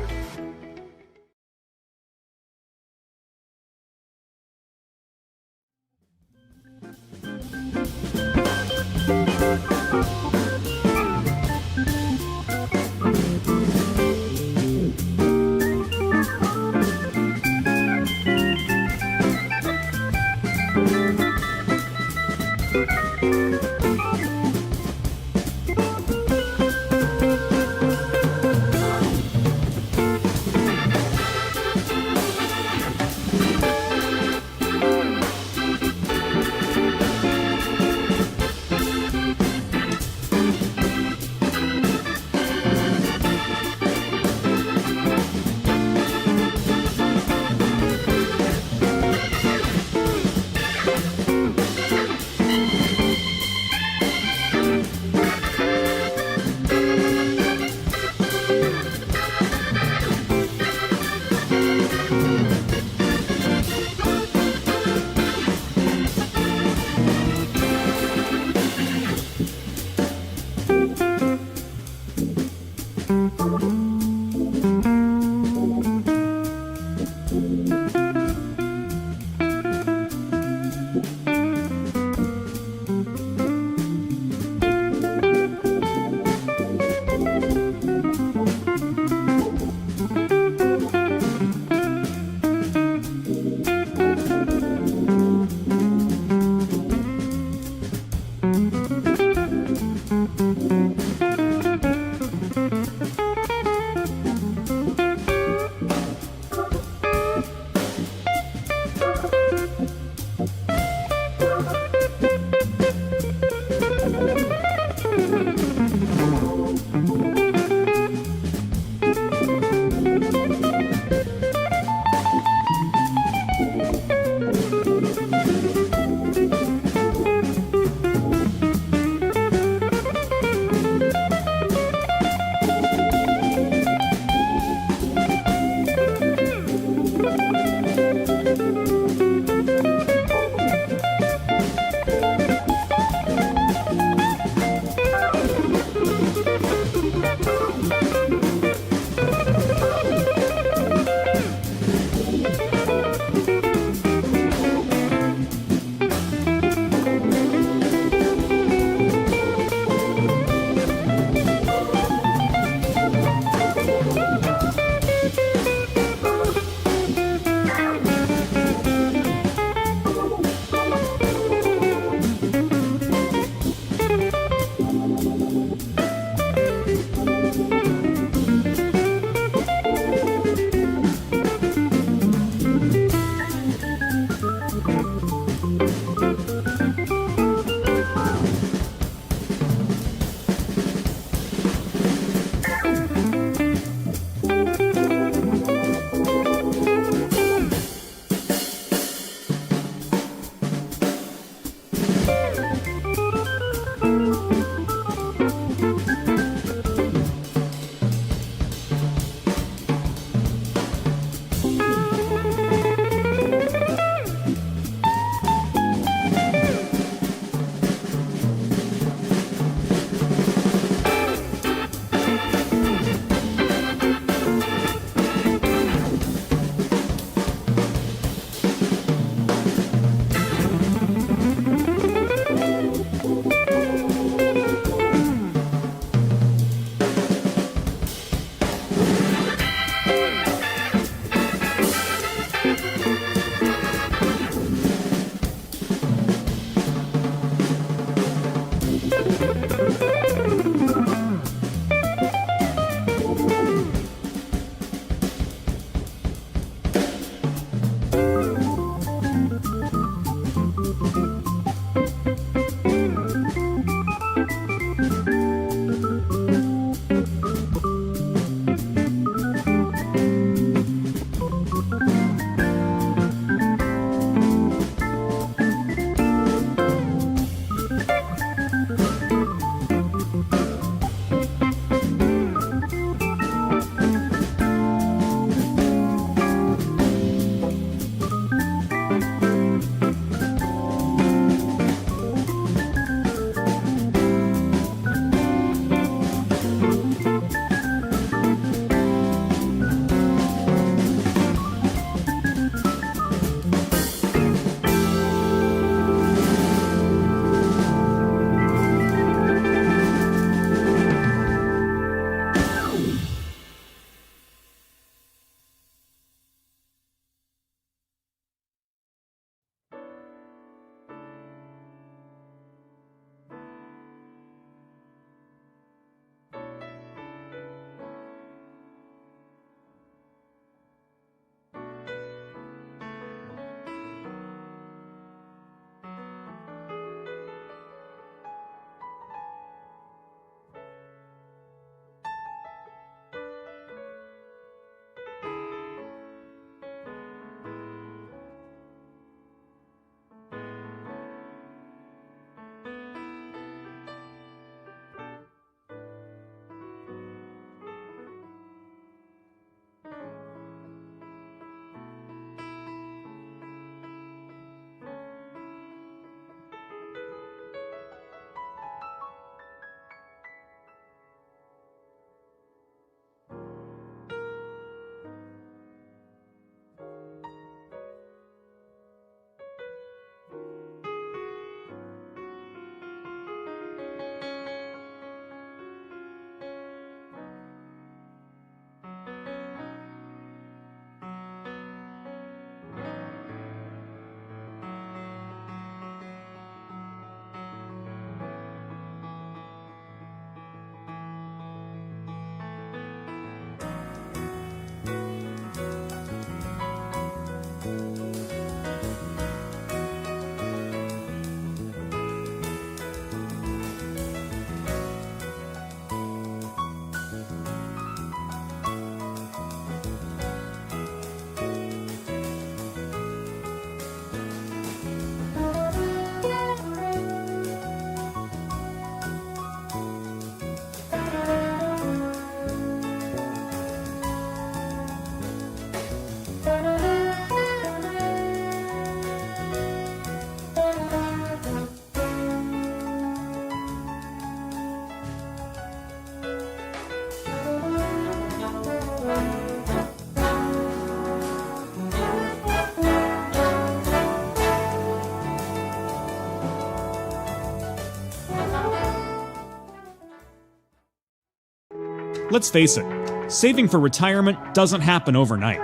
Let's face it, saving for retirement doesn't happen overnight.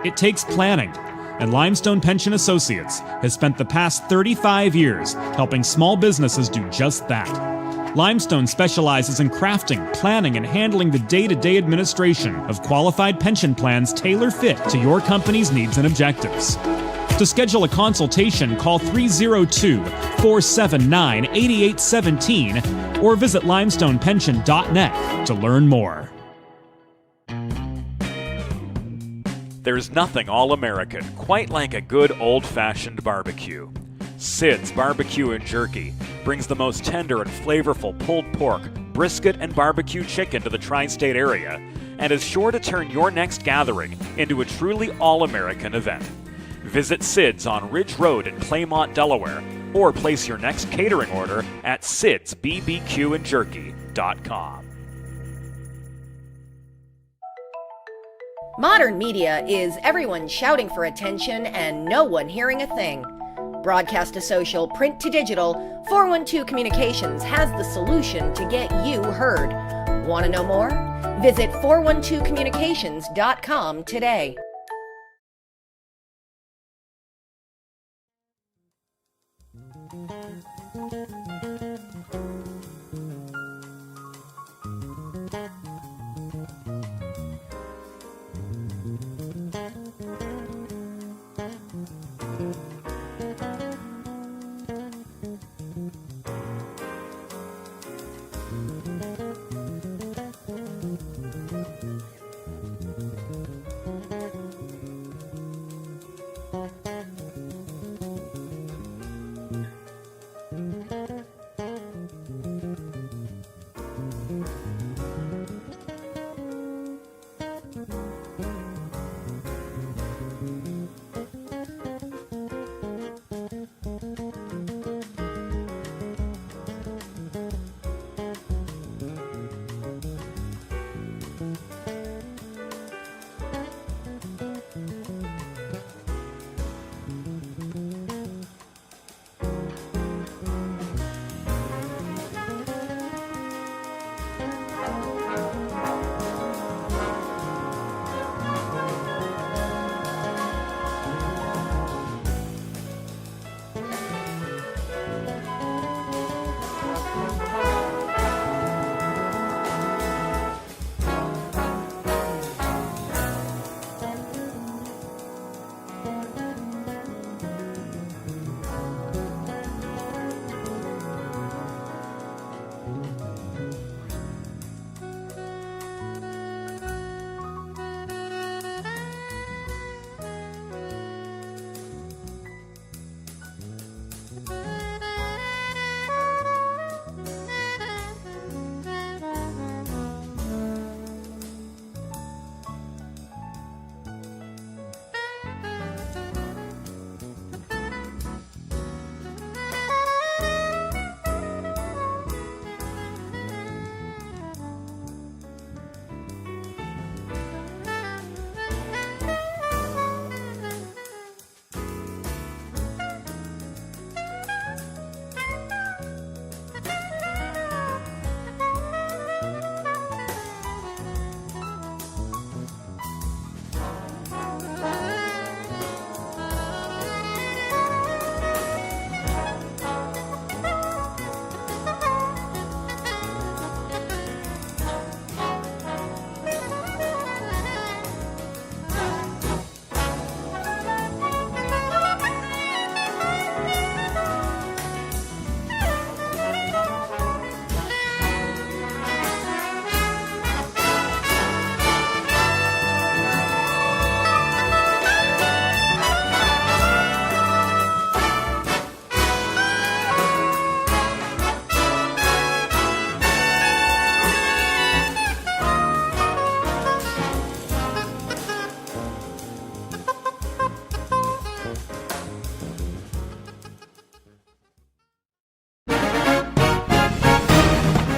It takes planning, and Limestone Pension Associates has spent the past 35 years helping small businesses do just that. Limestone specializes in crafting, planning, and handling the day-to-day administration of qualified pension plans tailor-fit to your company's needs and objectives. To schedule a consultation, call 302-479-8817 or visit limestonepension.net to learn more. There's nothing all-American quite like a good old-fashioned barbecue. Sid's Barbecue and Jerky brings the most tender and flavorful pulled pork, brisket, and barbecue chicken to the tri-state area and is sure to turn your next gathering into a truly all-American event. Visit Sid's on Ridge Road in Claymont, Delaware, or place your next catering order at sidsbbqandjerky.com. Modern media is everyone shouting for attention and no one hearing a thing. Broadcast to social, print to digital, 412 Communications has the solution to get you heard. Want to know more? Visit 412communications.com today.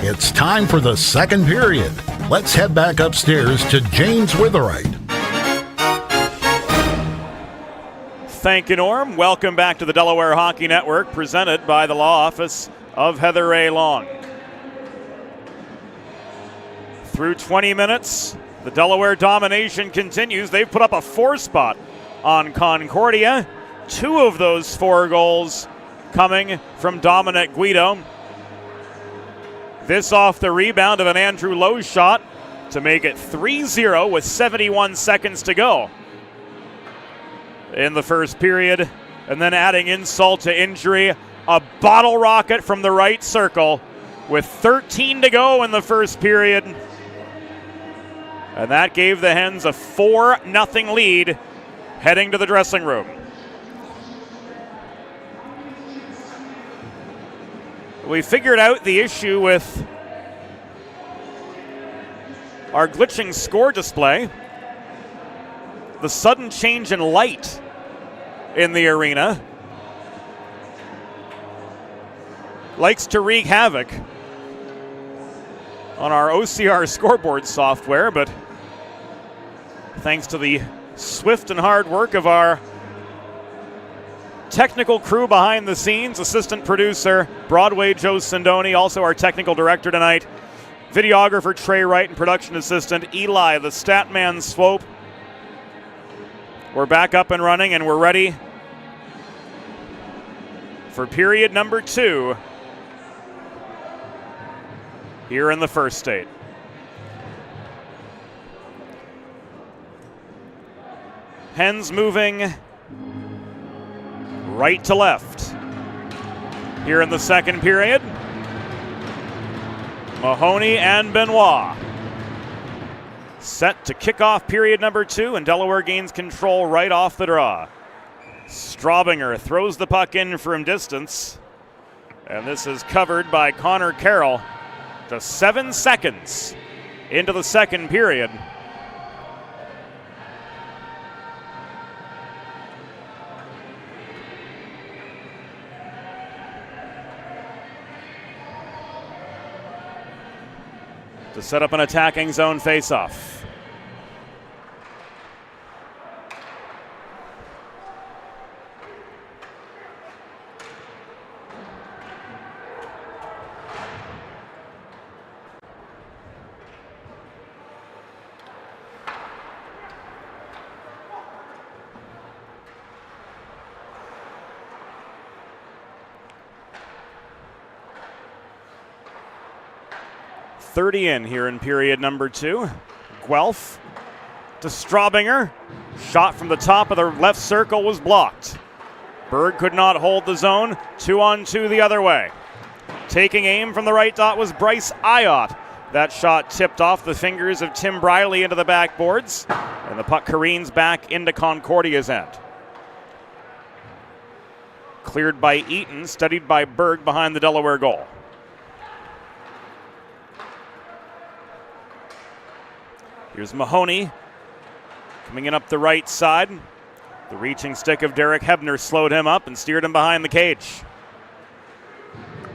It's time for the second period. Let's head back upstairs to James Witherite. Thank you, Norm. Welcome back to the Delaware Hockey Network, presented by the law office of Heather A. Long. Through 20 minutes, the Delaware domination continues. They've put up a 4 spot on Concordia. 2 of those 4 goals coming from Dominic Guido. This off the rebound of an Andrew Lowe shot to make it 3-0 with 71 seconds to go in the first period. And then adding insult to injury, a bottle rocket from the right circle with 13 to go in the first period. And that gave the Hens a 4-0 lead heading to the dressing room. We figured out the issue with our glitching score display. The sudden change in light in the arena likes to wreak havoc on our OCR scoreboard software, but thanks to the swift and hard work of our technical crew behind the scenes, assistant producer Broadway Joe Sindoni, also our technical director tonight, videographer Trey Wright, and production assistant Eli, the Statman Swope. We're back up and running, and we're ready for period number 2 here in the first state. Hens moving right to left here in the second period. Mahoney and Benoit. Set to kick off period number 2, and Delaware gains control right off the draw. Straubinger throws the puck in from distance, and this is covered by Connor Carroll. Just 7 seconds into the second period. To set up an attacking zone faceoff. .30 in here in period number 2. Guelph to Straubinger. Shot from the top of the left circle was blocked. Berg could not hold the zone. 2-on-2 the other way. Taking aim from the right dot was Bryce Ayotte. That shot tipped off the fingers of Tim Briley into the backboards, and the puck careens back into Concordia's end. Cleared by Eaton, studied by Berg behind the Delaware goal. Here's Mahoney coming in up the right side. The reaching stick of Derek Hebner slowed him up and steered him behind the cage.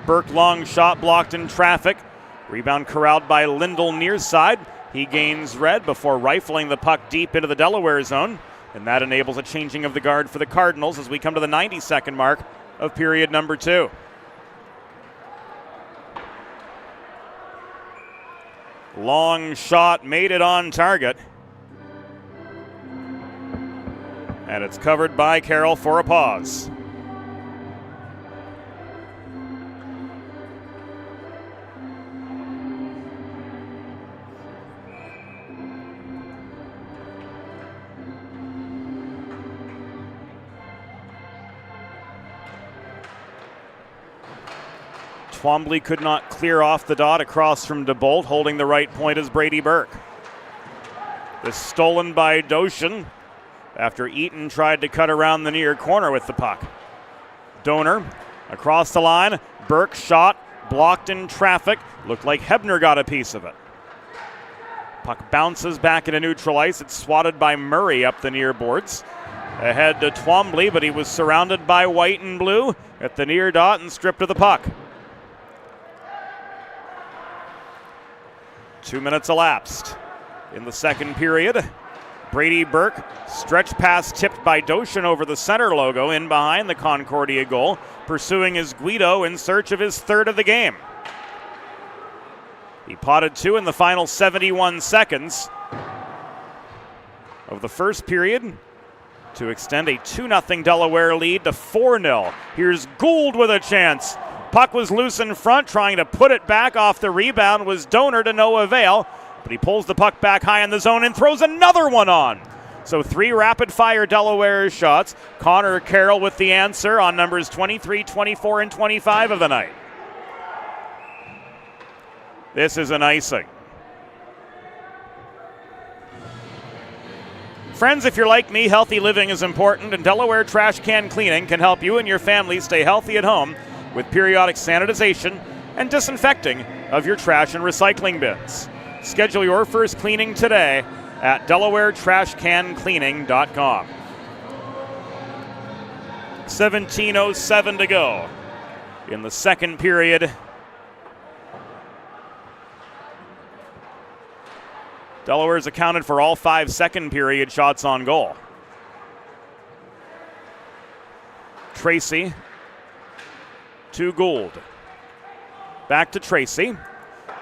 Burke long shot blocked in traffic. Rebound corralled by Lindell near side. He gains red before rifling the puck deep into the Delaware zone. And that enables a changing of the guard for the Cardinals as we come to the 90-second mark of period number 2. Long shot made it on target. And it's covered by Carroll for a pause. Twombly could not clear off the dot across from DeBolt. Holding the right point is Brady Burke. This stolen by Doshin after Eaton tried to cut around the near corner with the puck. Donor across the line. Burke shot blocked in traffic. Looked like Hebner got a piece of it. Puck bounces back into neutral ice. It's swatted by Murray up the near boards. Ahead to Twombly, but he was surrounded by white and blue at the near dot and stripped of the puck. 2 minutes elapsed in the second period. Brady Burke, stretch pass tipped by Doshin over the center logo in behind the Concordia goal, pursuing his Guido in search of his third of the game. He potted 2 in the final 71 seconds of the first period to extend a 2-0 Delaware lead to 4-0. Here's Gould with a chance. Puck was loose in front, trying to put it back off the rebound was Donor to no avail, but he pulls the puck back high in the zone and throws another one on. So 3 rapid-fire Delaware shots. Connor Carroll with the answer on numbers 23, 24, and 25 of the night. This is an icing. Friends, if you're like me, healthy living is important, and Delaware Trash Can Cleaning can help you and your family stay healthy at home with periodic sanitization and disinfecting of your trash and recycling bins. Schedule your first cleaning today at DelawareTrashCanCleaning.com. 17:07 to go in the second period. Delaware's accounted for all 5 second period shots on goal. Tracy to Gould. Back to Tracy.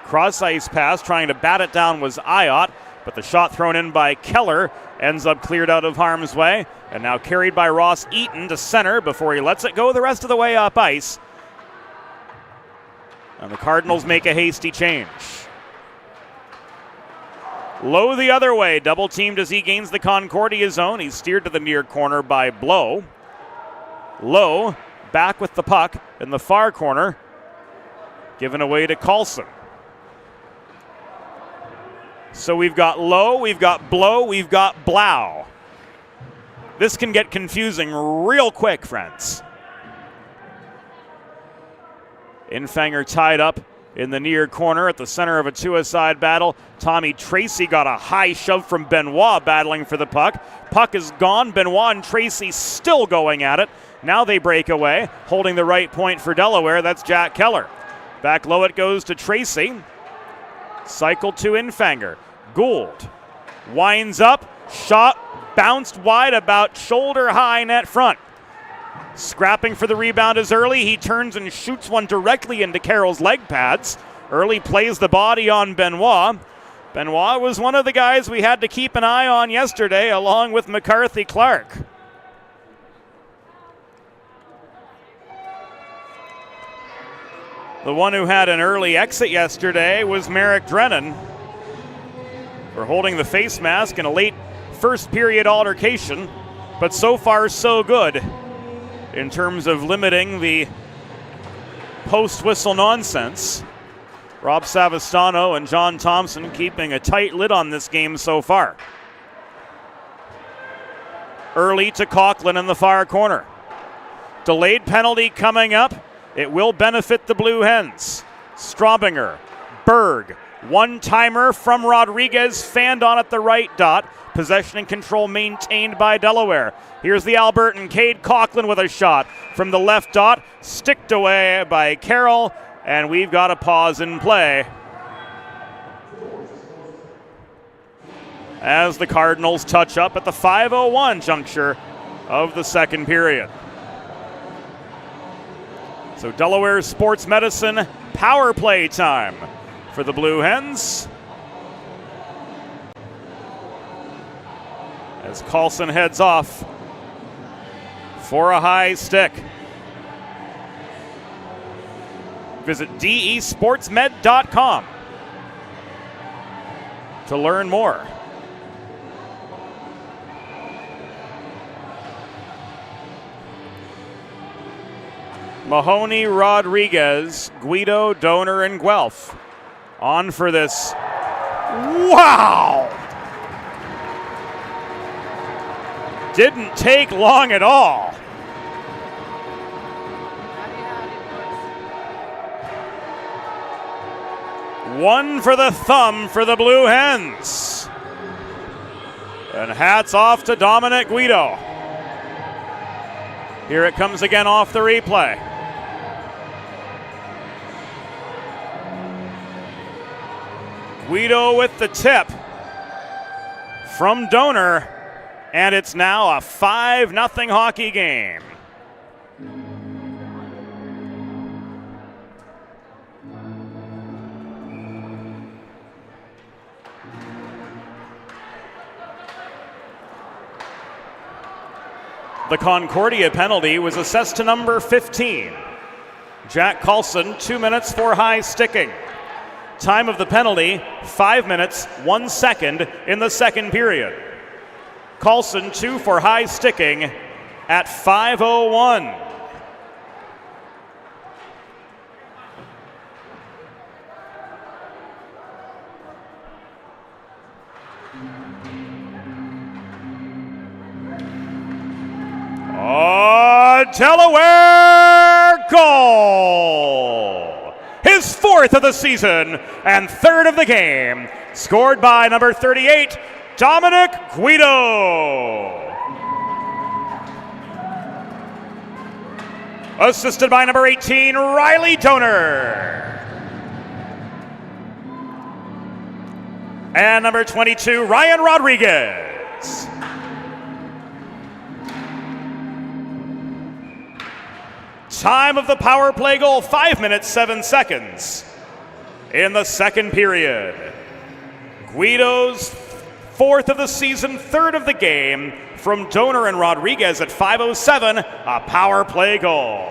Cross ice pass, trying to bat it down was Ayotte, but the shot thrown in by Keller ends up cleared out of harm's way, and now carried by Ross Eaton to center before he lets it go the rest of the way up ice. And the Cardinals make a hasty change. Lowe the other way, double teamed as he gains the Concordia zone. He's steered to the near corner by Blow. Lowe back with the puck in the far corner, given away to Carlson. So we've got Lowe, we've got Blow, we've got Blau. This can get confusing real quick, friends. Infanger tied up in the near corner at the center of a two-a-side battle. Tommy Tracy got a high shove from Benoit battling for the puck. Puck is gone. Benoit and Tracy still going at it. Now they break away. Holding the right point for Delaware, that's Jack Keller. Back low it goes to Tracy. Cycle to Infanger. Gould winds up. Shot bounced wide about shoulder high net front. Scrapping for the rebound is Early. He turns and shoots one directly into Carroll's leg pads. Early plays the body on Benoit. Benoit was one of the guys we had to keep an eye on yesterday, along with McCarthy Clark. The one who had an early exit yesterday was Merrick Drennan for holding the face mask in a late first period altercation, but so far so good in terms of limiting the post-whistle nonsense. Rob Savastano and John Thompson keeping a tight lid on this game so far. Early to Coughlin in the far corner. Delayed penalty coming up. It will benefit the Blue Hens. Straubinger, Berg, one-timer from Rodriguez, fanned on at the right dot. Possession and control maintained by Delaware. Here's the Albertan, Cade Coughlin with a shot from the left dot, sticked away by Carroll, and we've got a pause in play as the Cardinals touch up at the 5:01 juncture of the second period. So Delaware Sports Medicine power play time for the Blue Hens. As Carlson heads off for a high stick. Visit desportsmed.com to learn more. Mahoney, Rodriguez, Guido, Donor, and Guelph on for this. Wow! Didn't take long at all. One for the thumb for the Blue Hens. And hats off to Dominic Guido. Here it comes again off the replay. Guido with the tip from Donor. And it's now a 5-0 hockey game. The Concordia penalty was assessed to number 15. Jack Carlson, 2 minutes for high sticking. Time of the penalty, 5 minutes, 1 second in the second period. Carlson 2 for high sticking at 5:01. Delaware goal! His 4th of the season and 3rd of the game. Scored by number 38, Dominic Guido. Assisted by number 18, Riley Donor. And number 22, Ryan Rodriguez. Time of the power play goal, 5 minutes, 7 seconds in the second period. Guido's 4th of the season, 3rd of the game from Donor and Rodriguez at 5:07, a power play goal.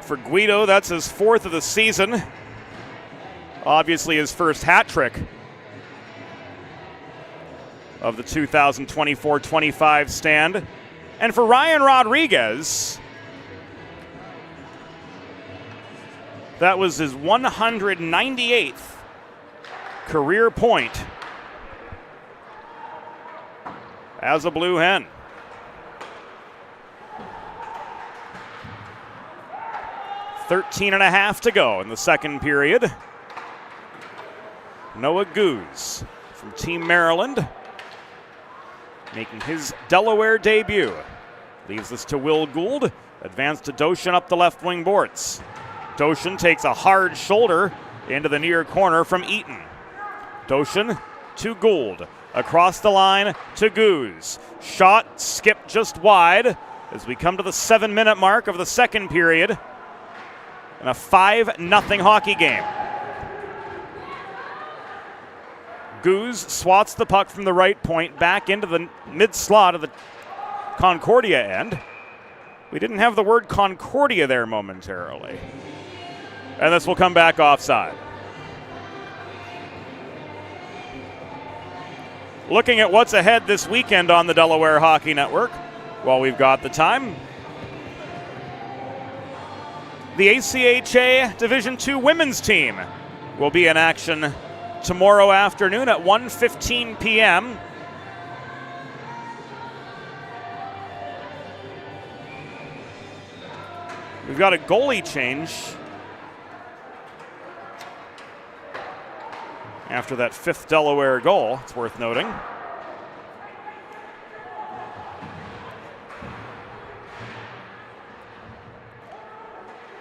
For Guido, that's his 4th of the season. Obviously his first hat trick of the 2024-25 stand. And for Ryan Rodriguez, That was his 198th career point as a Blue Hen. Thirteen and a half to go in the second period. Noah Goose from Team Maryland making his Delaware debut. Leaves this to Will Gould. Advanced to Doshin up the left wing boards. Doshin takes a hard shoulder into the near corner from Eaton. Doshin to Gould. Across the line to Goose. Shot skipped just wide as we come to the 7-minute mark of the second period in a 5-0 hockey game. Goose swats the puck from the right point back into the mid-slot of the Concordia end. We didn't have the word Concordia there momentarily. And this will come back offside. Looking at what's ahead this weekend on the Delaware Hockey Network, while we've got the time. The ACHA Division II women's team will be in action tomorrow afternoon at 1:15 p.m. We've got a goalie change after that 5th Delaware goal. It's worth noting.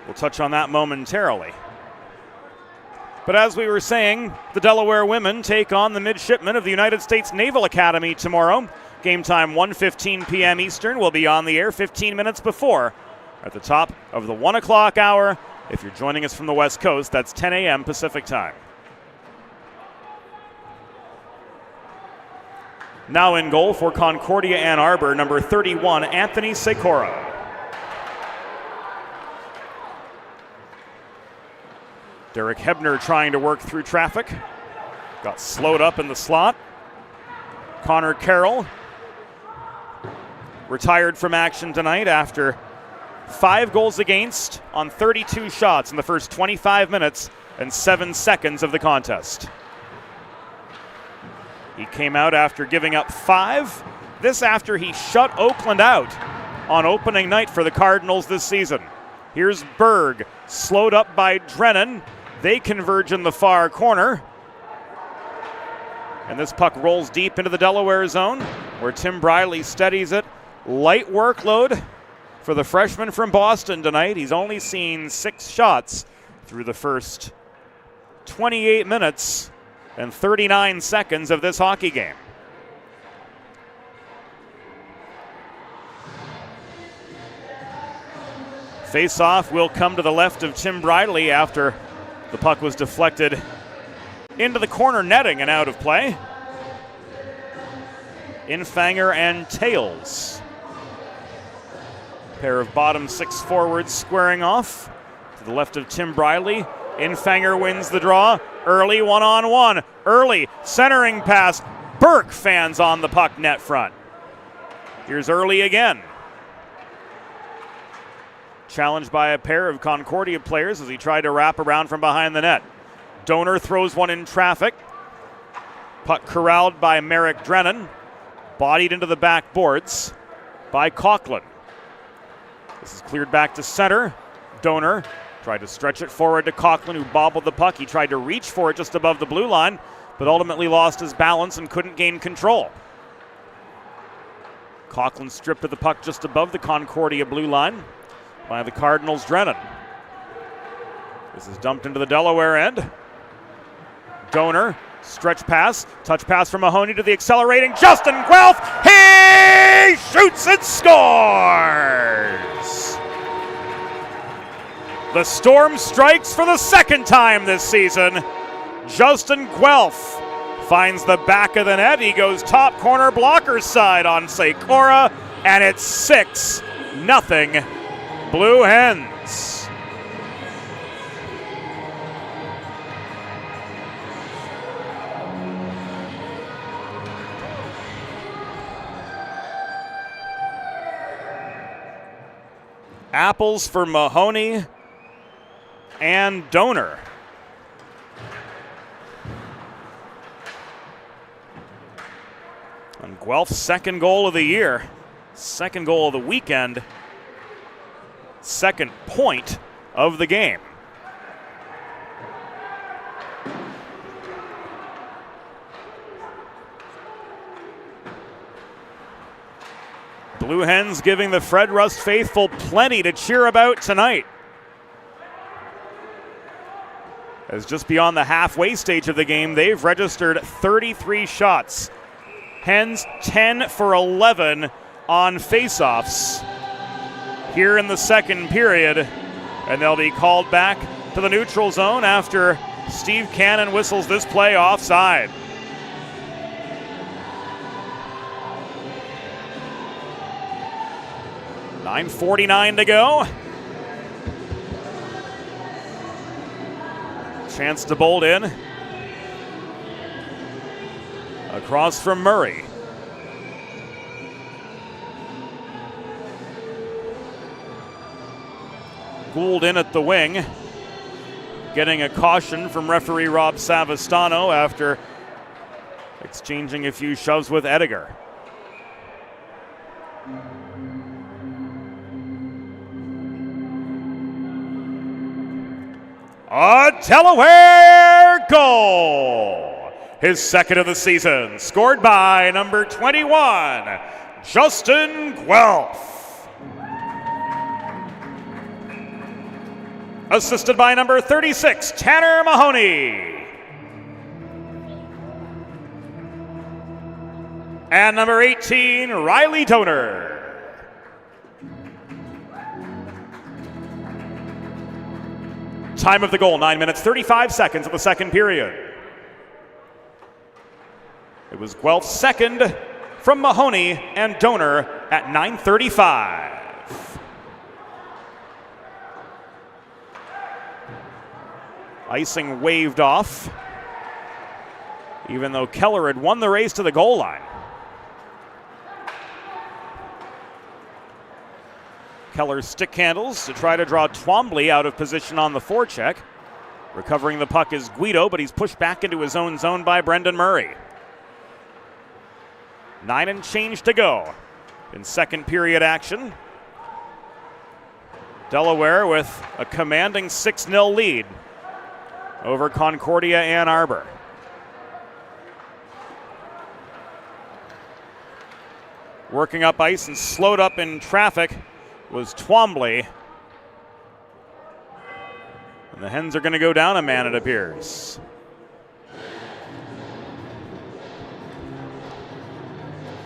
We'll touch on that momentarily. But as we were saying, the Delaware women take on the midshipmen of the United States Naval Academy tomorrow. Game time 1:15 p.m. Eastern. We'll be on the air 15 minutes before at the top of the 1 o'clock hour. If you're joining us from the West Coast, that's 10 a.m. Pacific time. Now in goal for Concordia Ann Arbor, number 31, Anthony Secora. Derek Hebner trying to work through traffic. Got slowed up in the slot. Connor Carroll retired from action tonight after 5 goals against on 32 shots in the first 25 minutes and 7 seconds of the contest. He came out after giving up 5. This after he shut Oakland out on opening night for the Cardinals this season. Here's Berg, slowed up by Drennan. They converge in the far corner. And this puck rolls deep into the Delaware zone where Tim Briley steadies it. Light workload for the freshman from Boston tonight. He's only seen 6 shots through the first 28 minutes and 39 seconds of this hockey game. Face-off will come to the left of Tim Briley after the puck was deflected into the corner netting and out of play. Infanger and Tails. Pair of bottom 6 forwards squaring off. To the left of Tim Briley. Infanger wins the draw. Early one-on-one. Early centering pass. Burke fans on the puck net front. Here's Early again. Challenged by a pair of Concordia players as he tried to wrap around from behind the net. Donor throws one in traffic. Puck corralled by Merrick Drennan. Bodied into the back boards by Coughlin. This is cleared back to center. Donor tried to stretch it forward to Coughlin, who bobbled the puck. He tried to reach for it just above the blue line, but ultimately lost his balance and couldn't gain control. Coughlin stripped of the puck just above the Concordia blue line by the Cardinals' Drennan. This is dumped into the Delaware end. Donor, stretch pass, touch pass from Mahoney to the accelerating Justin Guelph. He shoots and scores! The Storm strikes for the second time this season. Justin Guelph finds the back of the net. He goes top corner blocker side on Secora, and it's 6-0 Blue Hens. Apples for Mahoney. and Donor. And Guelph's second goal of the year, second goal of the weekend, second point of the game. Blue Hens giving the Fred Rust faithful plenty to cheer about tonight. As just beyond the halfway stage of the game, they've registered 33 shots. Hens 10 for 11 on faceoffs here in the second period. And they'll be called back to the neutral zone after Steve Cannon whistles this play offside. .9:49 to go. Chance to bolt in. Across from Murray. Gould in at the wing. Getting a caution from referee Rob Savastano after exchanging a few shoves with Ediger. A Delaware goal! His second of the season, scored by number 21, Justin Guelph. Assisted by number 36, Tanner Mahoney. And number 18, Riley Donor. Time of the goal, 9 minutes, 35 seconds of the second period. It was Guelph's second from Mahoney and Donor at 9:35. Icing waved off, even though Keller had won the race to the goal line. Keller stick handles to try to draw Twombly out of position on the forecheck. Recovering the puck is Guido, but he's pushed back into his own zone by Brendan Murray. 9 and change to go in second period action. Delaware with a commanding 6-0 lead over Concordia Ann Arbor. Working up ice and slowed up in traffic was Twombly. And the Hens are going to go down a man, it appears.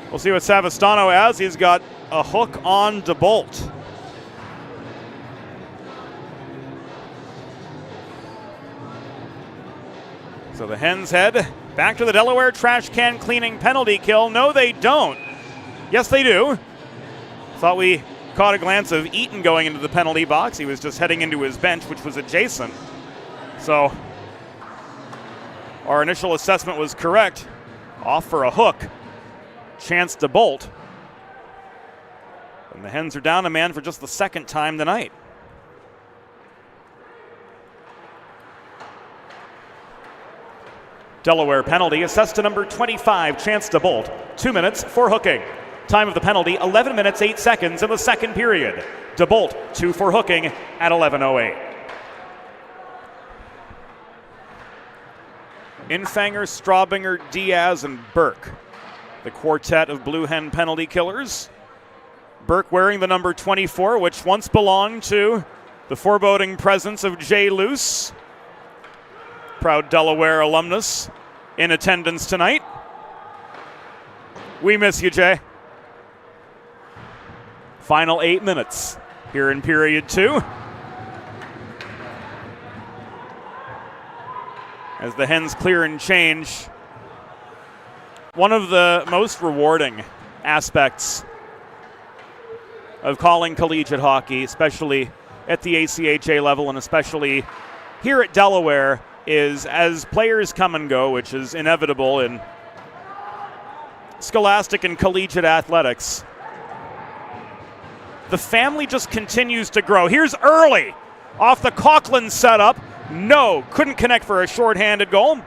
We'll see what Savastano has. He's got a hook on DeBolt. So the Hens head back to the Delaware trash can cleaning penalty kill. No, they don't. Yes, they do. Thought we caught a glance of Eaton going into the penalty box. He was just heading into his bench, which was adjacent. So our initial assessment was correct. Off for a hook. Chance to bolt. And the Hens are down a man for just the second time tonight. Delaware penalty assessed to number 25, Chance to bolt. 2 minutes for hooking. Time of the penalty, 11 minutes, 8 seconds in the second period. DeBolt, 2 for hooking at 11:08. Infanger, Straubinger, Diaz, and Burke. The quartet of Blue Hen penalty killers. Burke wearing the number 24, which once belonged to the foreboding presence of Jay Luce. Proud Delaware alumnus in attendance tonight. We miss you, Jay. Final 8 minutes here in period 2. As the Hens clear and change. One of the most rewarding aspects of calling collegiate hockey, especially at the ACHA level and especially here at Delaware, is as players come and go, which is inevitable in scholastic and collegiate athletics, the family just continues to grow. Here's Early Off the Coughlin setup. No, couldn't connect for a shorthanded goal.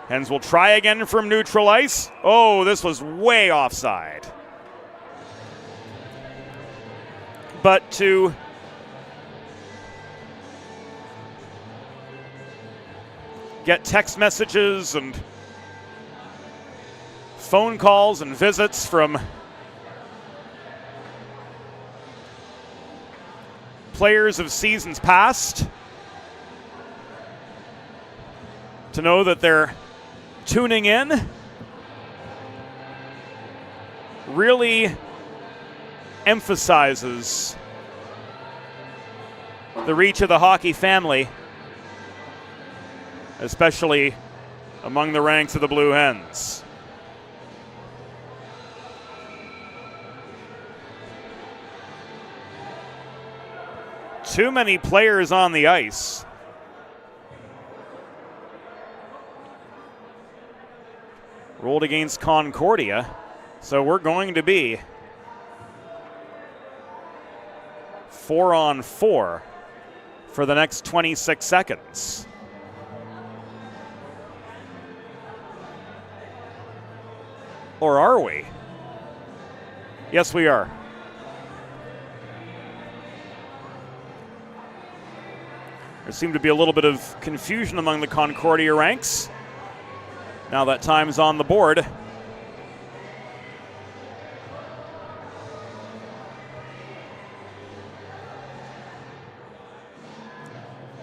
Hens will try again from neutral ice. Oh, this was way offside. But to get text messages and phone calls and visits from players of seasons past to know that they're tuning in really emphasizes the reach of the hockey family, especially among the ranks of the Blue Hens. Too many players on the ice. Rolled against Concordia, so we're going to be 4-on-4 for the next 26 seconds. Or are we? Yes, we are. There seemed to be a little bit of confusion among the Concordia ranks. Now that time's on the board.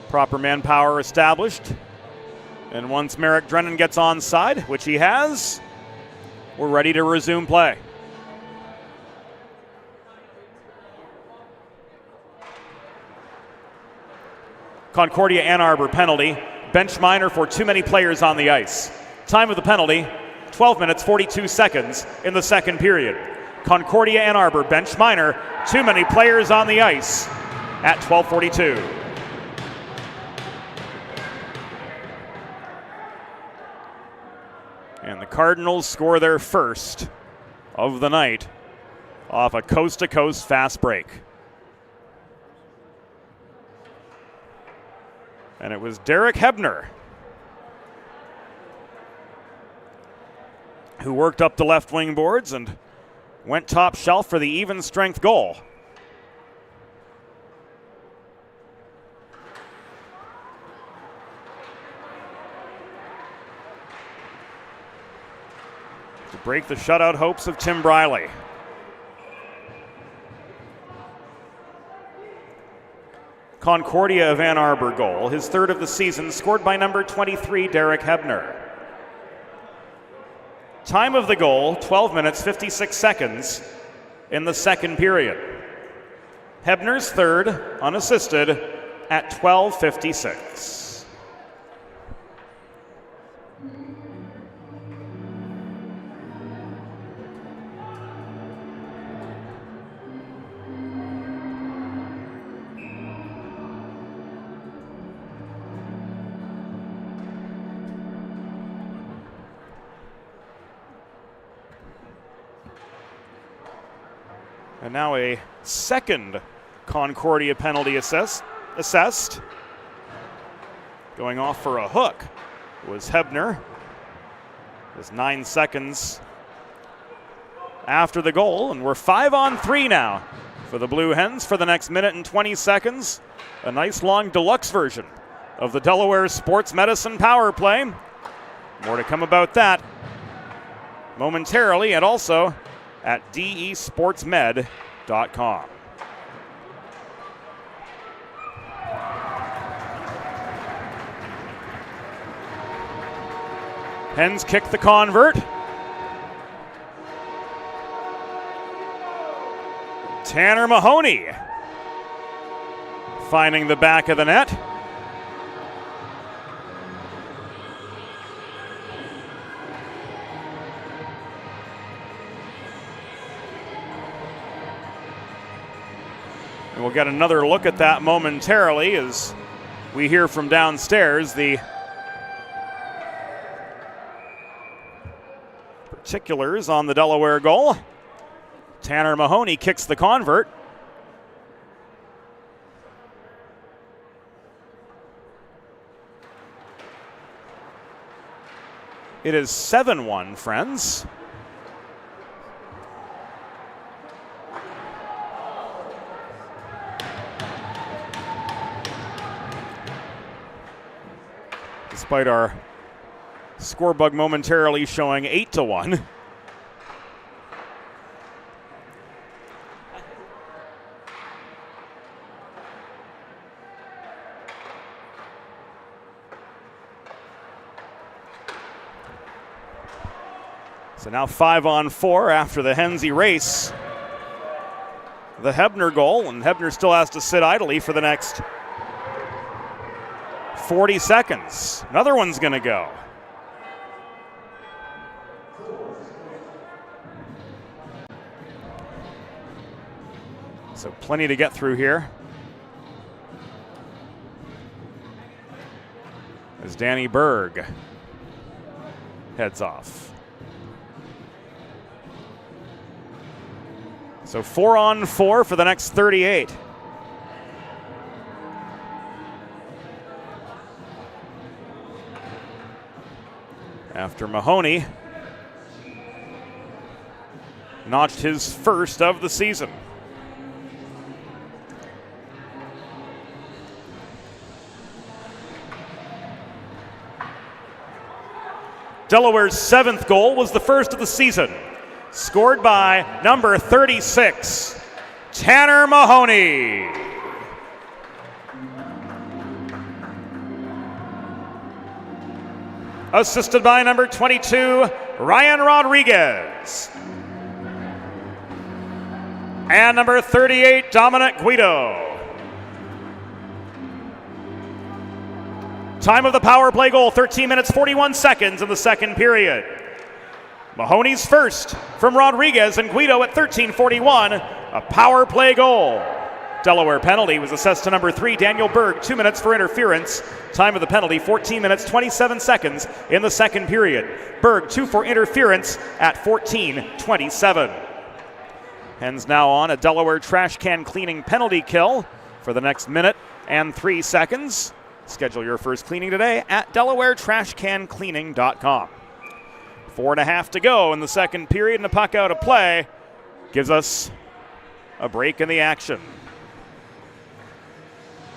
Proper manpower established. And once Merrick Drennan gets onside, which he has, we're ready to resume play. Concordia Ann Arbor penalty. Bench minor for too many players on the ice. Time of the penalty, 12 minutes, 42 seconds in the second period. Concordia Ann Arbor bench minor, too many players on the ice at 12:42. And the Cardinals score their first of the night off a coast-to-coast fast break. And it was Derek Hebner who worked up the left wing boards and went top shelf for the even strength goal. To break the shutout hopes of Tim Briley. Concordia of Ann Arbor goal, his third of the season, scored by number 23, Derek Hebner. Time of the goal, 12 minutes, 56 seconds in the second period. Hebner's third, unassisted, at 12:56. And now a second Concordia penalty assessed. Going off for a hook was Hebner. It was 9 seconds after the goal, and we're 5-on-3 now for the Blue Hens for the next minute and 20 seconds. A nice long deluxe version of the Delaware Sports Medicine Power Play. More to come about that momentarily, and also at desportsmed.com. Hens kick the convert. Tanner Mahoney finding the back of the net. And we'll get another look at that momentarily as we hear from downstairs the particulars on the Delaware goal. Tanner Mahoney kicks the convert. It is 7-1, friends. Despite our score bug momentarily showing 8-1. So now 5-on-4 after the Hens erase the Hebner goal, and Hebner still has to sit idly for the next 40 seconds. Another one's going to go. So plenty to get through here. As Danny Berg heads off. So 4-on-4 for the next 38. After Mahoney notched his first of the season. Delaware's 7th goal was the first of the season, scored by number 36, Tanner Mahoney. Assisted by number 22, Ryan Rodriguez. And number 38, Dominic Guido. Time of the power play goal, 13 minutes, 41 seconds in the second period. Mahoney's first from Rodriguez and Guido at 13:41, a power play goal. Delaware penalty was assessed to number 3, Daniel Berg, 2 minutes for interference. Time of the penalty, 14 minutes, 27 seconds in the second period. Berg, 2 for interference at 14:27. Hens now on a Delaware trash can cleaning penalty kill for the next minute and 3 seconds. Schedule your first cleaning today at DelawareTrashCanCleaning.com. 4.5 to go in the second period, and a puck out of play gives us a break in the action.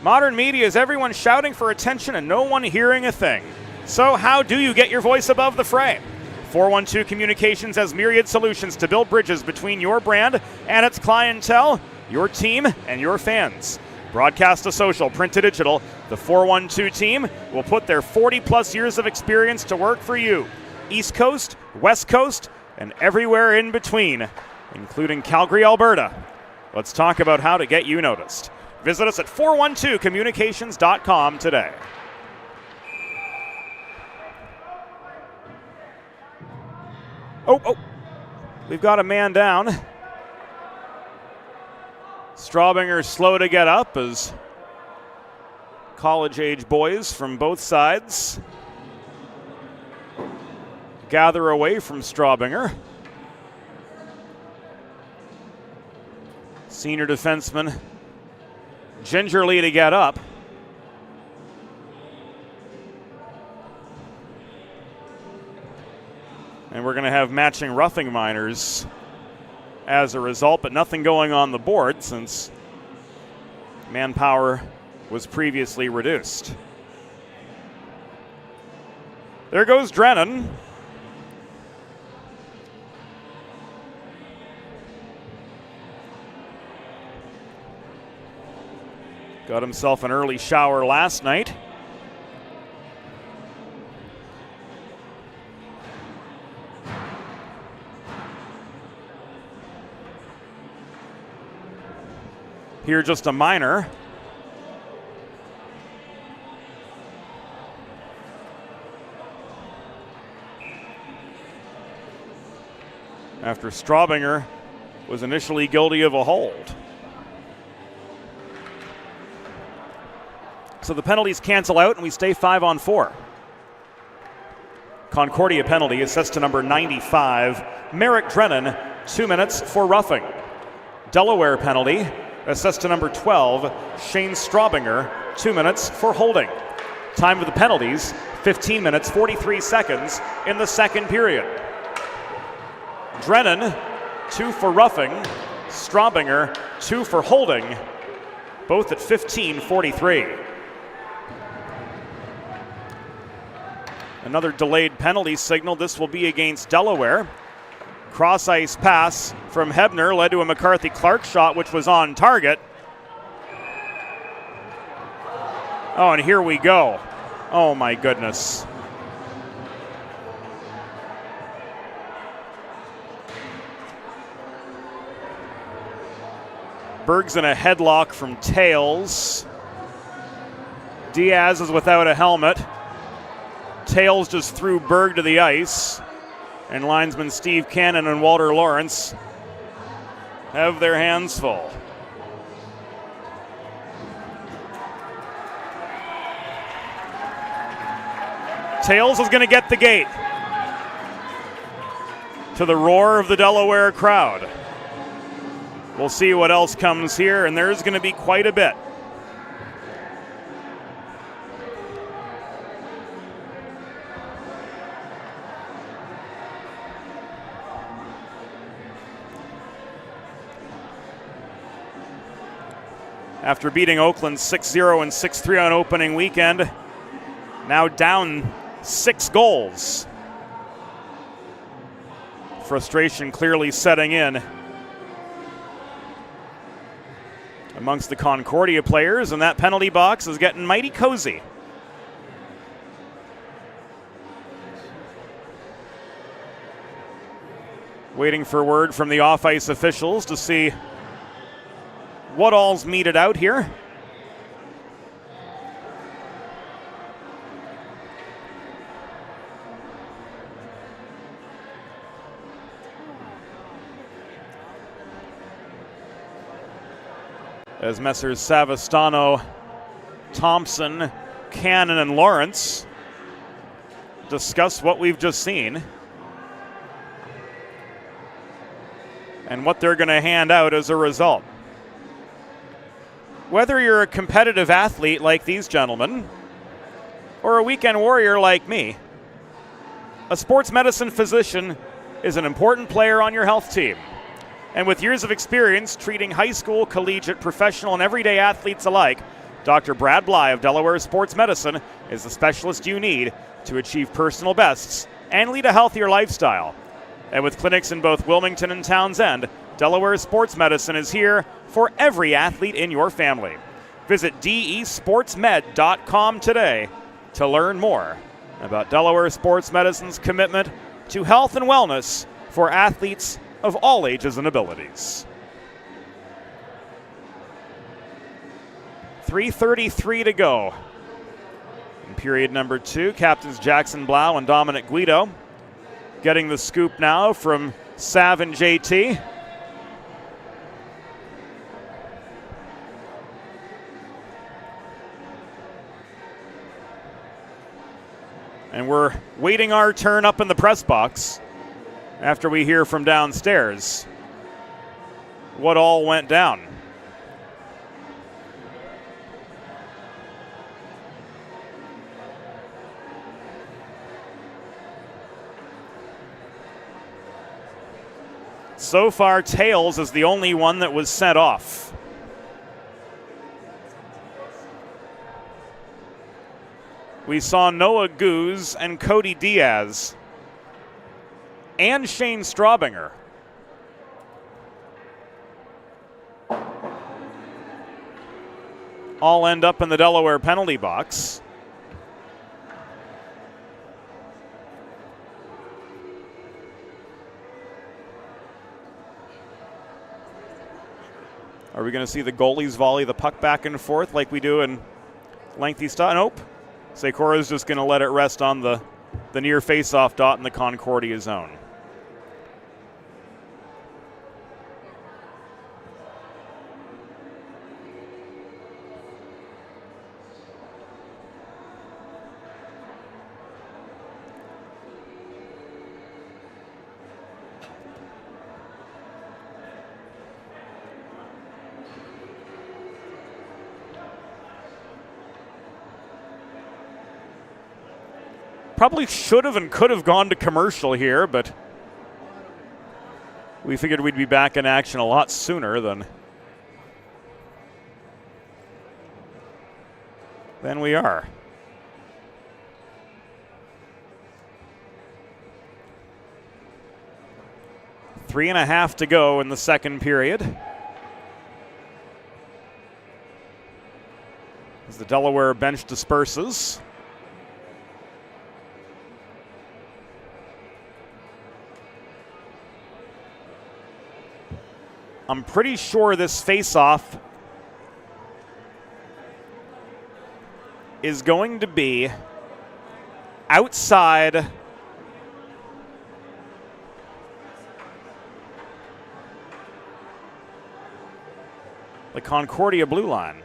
Modern media is everyone shouting for attention and no one hearing a thing. So how do you get your voice above the fray? 412 Communications has myriad solutions to build bridges between your brand and its clientele, your team, and your fans. Broadcast to social, print to digital, the 412 team will put their 40-plus years of experience to work for you. East Coast, West Coast, and everywhere in between, including Calgary, Alberta. Let's talk about how to get you noticed. Visit us at 412communications.com today. Oh, we've got a man down. Straubinger slow to get up as college-age boys from both sides gather away from Straubinger. Senior defenseman gingerly to get up. And we're going to have matching roughing minors as a result, but nothing going on the board since manpower was previously reduced. There goes Drennan. Got himself an early shower last night. Here just a minor. After Straubinger was initially guilty of a hold. So the penalties cancel out and we stay 5-on-4. Concordia penalty assessed to number 95, Merrick Drennan, 2 minutes for roughing. Delaware penalty assessed to number 12, Shane Straubinger, 2 minutes for holding. Time of the penalties, 15 minutes, 43 seconds in the second period. Drennan, 2 for roughing. Straubinger, 2 for holding, both at 15:43. Another delayed penalty signal. This will be against Delaware. Cross-ice pass from Hebner led to a McCarthy-Clark shot, which was on target. Oh, and here we go. Oh, my goodness. Berg's in a headlock from Tails. Diaz is without a helmet. Tails just threw Berg to the ice. And linesman Steve Cannon and Walter Lawrence have their hands full. Tails is going to get the gate. To the roar of the Delaware crowd. We'll see what else comes here, and there's going to be quite a bit. After beating Oakland 6-0 and 6-3 on opening weekend, now down 6 goals. Frustration clearly setting in amongst the Concordia players, and that penalty box is getting mighty cozy. Waiting for word from the off-ice officials to see what all's meted out here. As Messrs. Savastano, Thompson, Cannon, and Lawrence discuss what we've just seen and what they're going to hand out as a result. Whether you're a competitive athlete like these gentlemen or a weekend warrior like me, a sports medicine physician is an important player on your health team. And with years of experience treating high school, collegiate, professional, and everyday athletes alike, Dr. Brad Bly of Delaware Sports Medicine is the specialist you need to achieve personal bests and lead a healthier lifestyle. And with clinics in both Wilmington and Townsend, Delaware Sports Medicine is here for every athlete in your family. Visit desportsmed.com today to learn more about Delaware Sports Medicine's commitment to health and wellness for athletes of all ages and abilities. 3:33 to go in period number 2. Captains Jackson Blau and Dominic Guido getting the scoop now from Sav and JT. And we're waiting our turn up in the press box after we hear from downstairs what all went down. So far, Tails is the only one that was sent off. We saw Noah Goose and Cody Diaz and Shane Straubinger. All end up in the Delaware penalty box. Are we going to see the goalies volley the puck back and forth like we do in lengthy stuff? Nope. Seikora's just going to let it rest on the near face-off dot in the Concordia zone. Probably should have and could have gone to commercial here, but we figured we'd be back in action a lot sooner than we are. Three and a half to go in the second period, as the Delaware bench disperses. I'm pretty sure this face-off is going to be outside the Concordia blue line.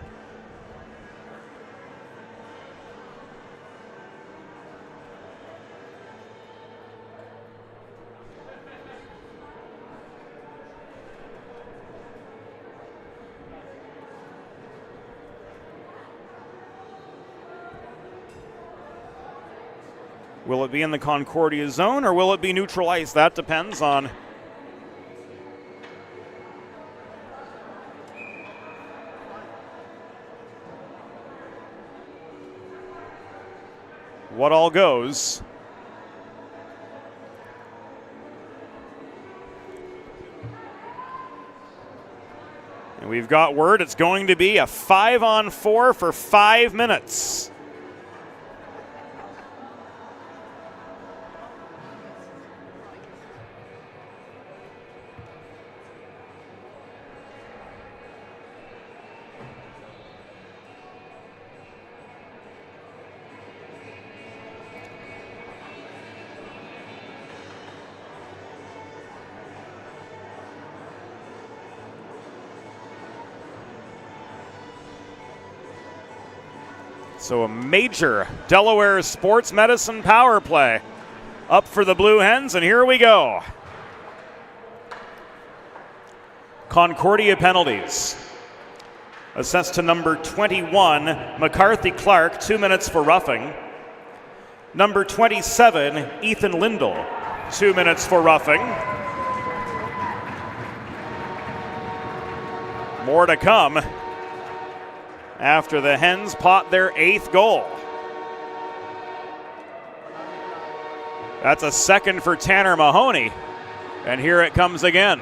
Will it be in the Concordia zone or will it be neutral ice? That depends on what all goes. And we've got word it's going to be a 5-on-4 for 5 minutes. So a major Delaware sports medicine power play up for the Blue Hens, and here we go. Concordia penalties. Assessed to number 21, McCarthy Clark, 2 minutes for roughing. Number 27, Ethan Lindell, 2 minutes for roughing. More to come after the Hens pot their 8th goal. That's a second for Tanner Mahoney, and here it comes again.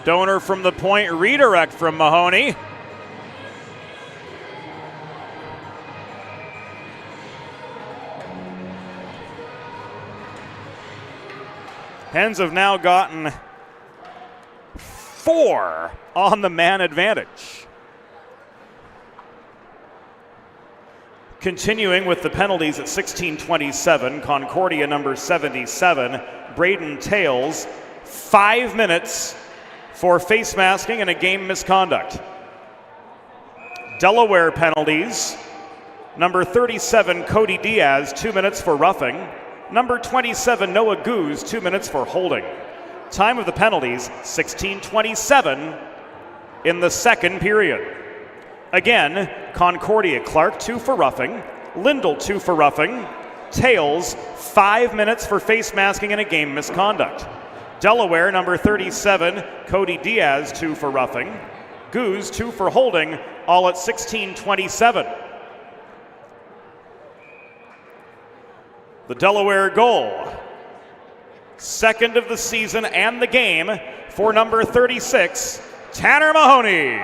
Donor from the point, redirect from Mahoney. Hens have now gotten 4 on the man advantage. Continuing with the penalties at 16:27, Concordia number 77, Braden Tales, 5 minutes for face masking and a game misconduct. Delaware penalties, number 37, Cody Diaz, 2 minutes for roughing. Number 27, Noah Goose, 2 minutes for holding. Time of the penalties, 16:27 in the second period. Again, Concordia Clark, 2 for roughing. Lindell, 2 for roughing. Tales, 5 minutes for face masking and a game misconduct. Delaware, number 37, Cody Diaz, 2 for roughing. Goose, 2 for holding, all at 16:27. The Delaware goal, second of the season and the game for number 36, Tanner Mahoney.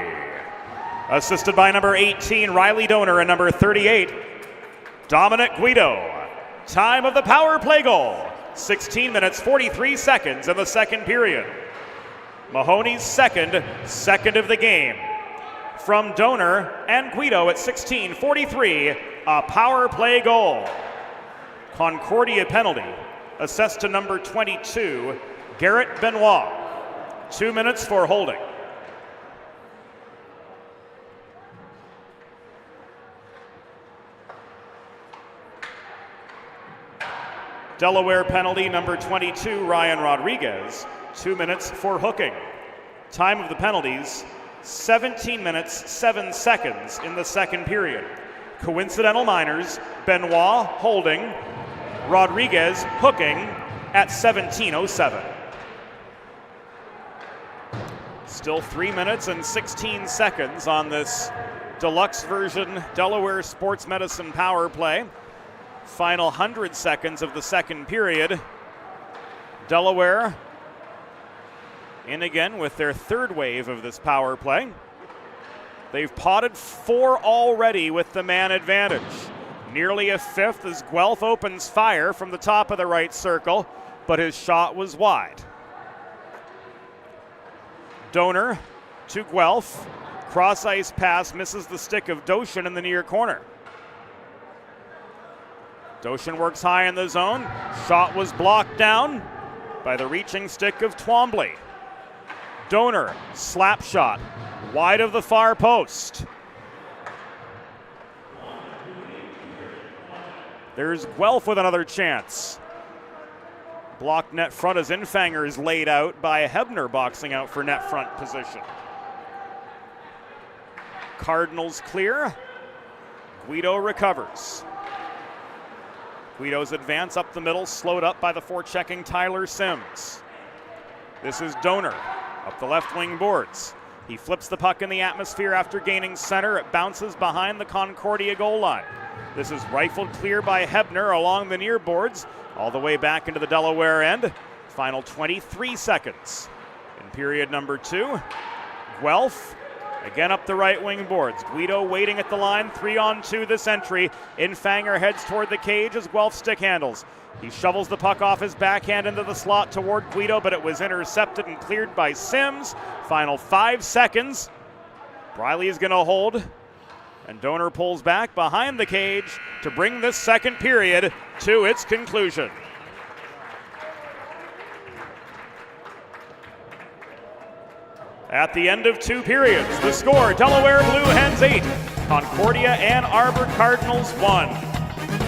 Assisted by number 18, Riley Donor, and number 38, Dominic Guido. Time of the power play goal, 16 minutes, 43 seconds in the second period. Mahoney's second of the game. From Donor and Guido at 16:43, a power play goal. Concordia penalty, assessed to number 22, Garrett Benoit, 2 minutes for holding. Delaware penalty, number 22, Ryan Rodriguez, 2 minutes for hooking. Time of the penalties, 17 minutes, 7 seconds in the second period. Coincidental minors, Benoit holding, Rodriguez hooking at 17:07. Still 3 minutes and 16 seconds on this deluxe version Delaware Sports Medicine power play. Final 100 seconds of the second period. Delaware in again with their third wave of this power play. They've potted 4 already with the man advantage. Nearly a fifth as Guelph opens fire from the top of the right circle, but his shot was wide. Donor to Guelph. Cross ice pass misses the stick of Doshin in the near corner. Doshin works high in the zone. Shot was blocked down by the reaching stick of Twombly. Donor, slap shot, wide of the far post. There's Guelph with another chance. Blocked net front as Infanger is laid out by Hebner boxing out for net front position. Cardinals clear. Guido recovers. Guido's advance up the middle, slowed up by the forechecking Tyler Sims. This is Donor, up the left wing boards. He flips the puck in the atmosphere after gaining center. It bounces behind the Concordia goal line. This is rifled clear by Hebner along the near boards, all the way back into the Delaware end. Final 23 seconds in period number 2. Guelph again up the right wing boards. Guido waiting at the line, 3-on-2 this entry. Infanger heads toward the cage as Guelph stick handles. He shovels the puck off his backhand into the slot toward Guido, but it was intercepted and cleared by Sims. Final 5 seconds. Briley is going to hold, and Donor pulls back behind the cage to bring this second period to its conclusion. At the end of 2 periods, the score, Delaware Blue Hens 8, Concordia and Arbor Cardinals 1.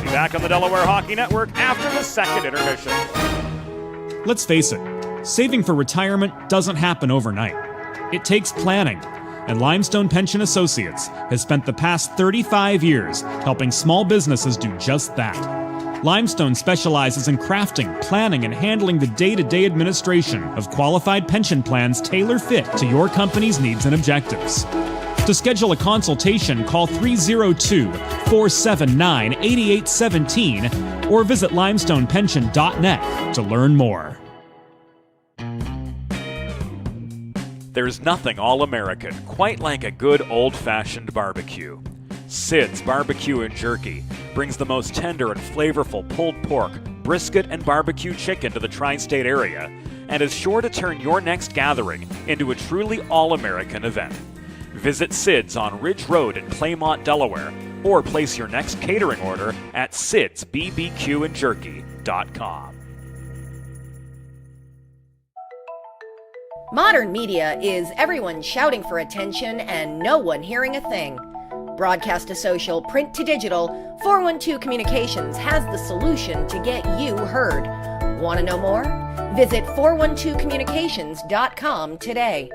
Be back on the Delaware Hockey Network after the second intermission. Let's face it, saving for retirement doesn't happen overnight. It takes planning, and Limestone Pension Associates has spent the past 35 years helping small businesses do just that. Limestone specializes in crafting, planning, and handling the day-to-day administration of qualified pension plans tailor-fit to your company's needs and objectives. To schedule a consultation, call 302-479-8817 or visit limestonepension.net to learn more. There's nothing all-American quite like a good old-fashioned barbecue. Sid's Barbecue and Jerky brings the most tender and flavorful pulled pork, brisket, and barbecue chicken to the tri-state area and is sure to turn your next gathering into a truly all-American event. Visit Sid's on Ridge Road in Claymont, Delaware, or place your next catering order at sidsbbqandjerky.com. Modern media is everyone shouting for attention and no one hearing a thing. Broadcast to social, print to digital, 412 Communications has the solution to get you heard. Want to know more? Visit 412communications.com today.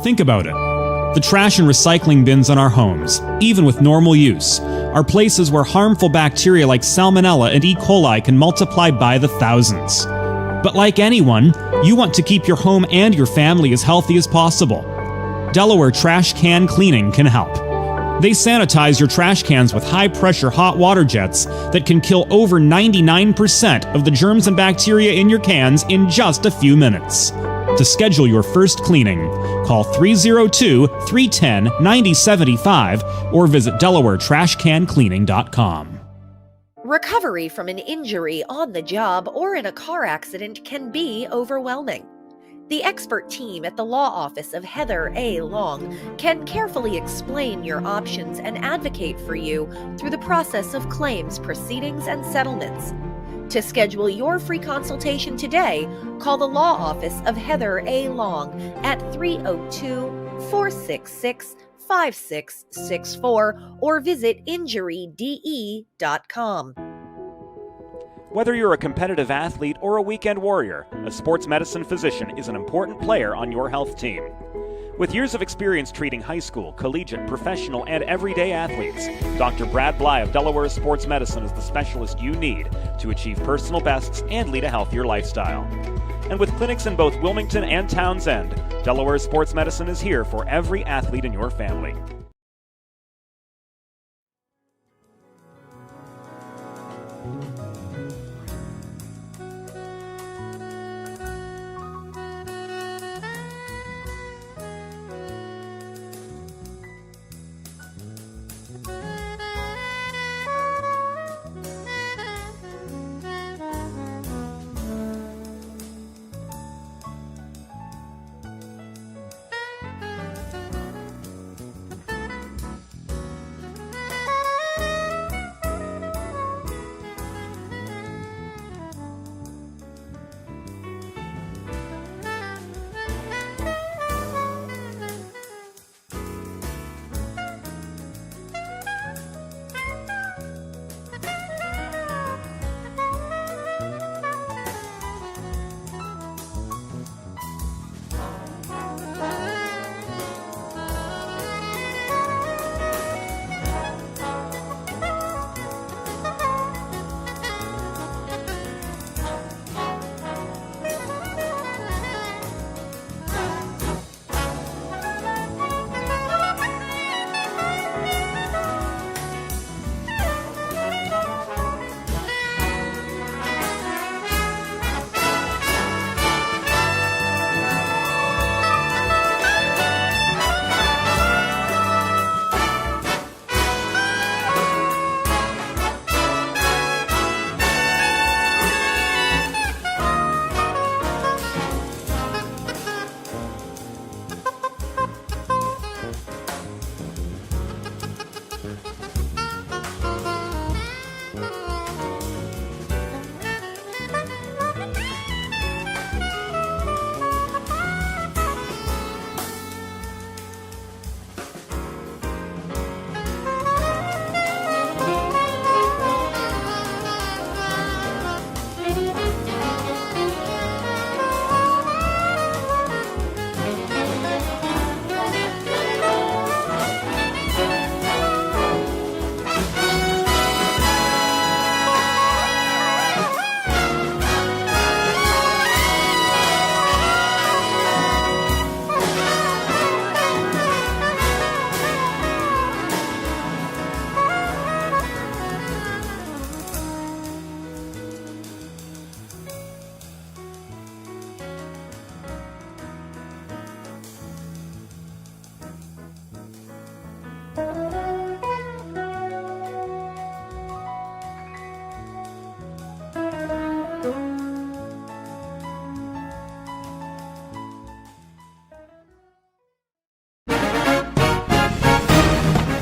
Think about it. The trash and recycling bins in our homes, even with normal use, are places where harmful bacteria like Salmonella and E. coli can multiply by the thousands. But like anyone, you want to keep your home and your family as healthy as possible. Delaware Trash Can Cleaning can help. They sanitize your trash cans with high-pressure hot water jets that can kill over 99% of the germs and bacteria in your cans in just a few minutes. To schedule your first cleaning, call 302-310-9075 or visit DelawareTrashCanCleaning.com. Recovery from an injury on the job or in a car accident can be overwhelming. The expert team at the law office of Heather A. Long can carefully explain your options and advocate for you through the process of claims, proceedings, and settlements. To schedule your free consultation today, call the law office of Heather A. Long at 302-466-5664 or visit injuryde.com. Whether you're a competitive athlete or a weekend warrior, a sports medicine physician is an important player on your health team. With years of experience treating high school, collegiate, professional, and everyday athletes, Dr. Brad Bly of Delaware Sports Medicine is the specialist you need to achieve personal bests and lead a healthier lifestyle. And with clinics in both Wilmington and Townsend, Delaware Sports Medicine is here for every athlete in your family.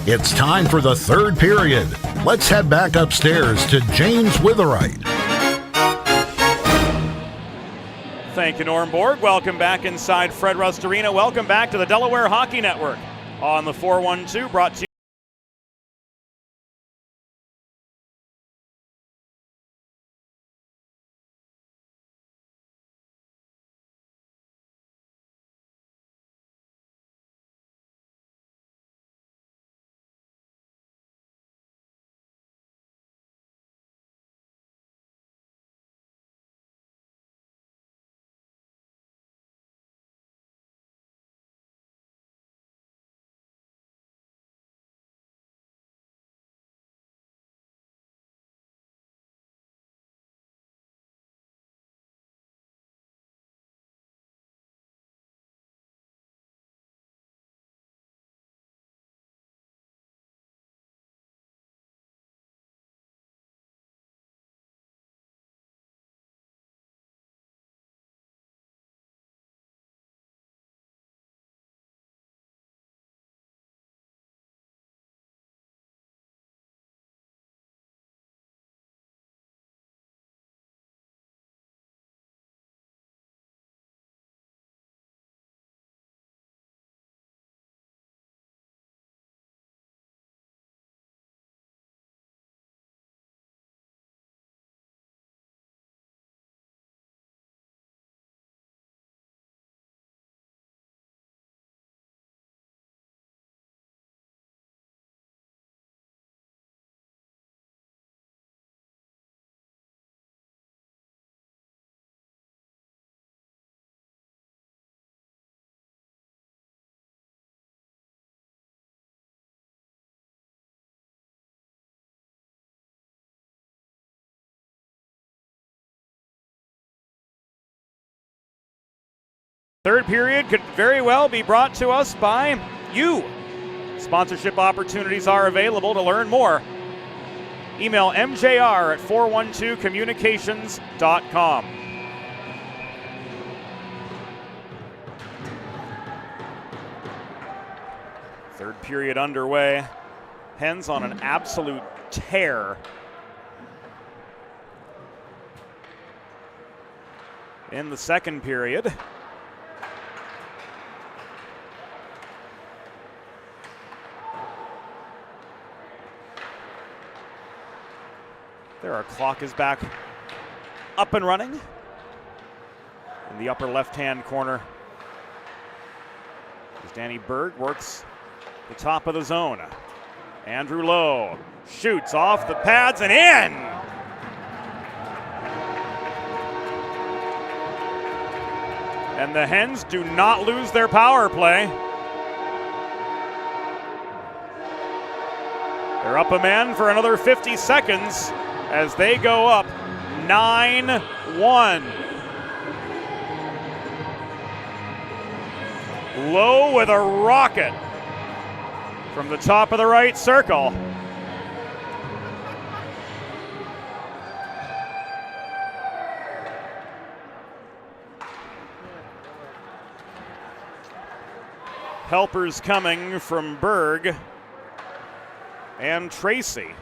It's time for the third period. Let's head back upstairs to James Witherite. Thank you, Norm Borg. Welcome back inside Fred Rust Arena. Welcome back to the Delaware Hockey Network on the 412, brought to you Third period could very well be brought to us by you. Sponsorship opportunities are available. To learn more, email mjr@412communications.com. Third period underway. Hens on an absolute tear. In the second period. There, our clock is back up and running. In the upper left-hand corner, as Danny Berg works the top of the zone. Andrew Lowe shoots off the pads and in! And the Hens do not lose their power play. They're up a man for another 50 seconds as they go up 9-1. Lowe with a rocket from the top of the right circle. Helpers coming from Berg and Tracy.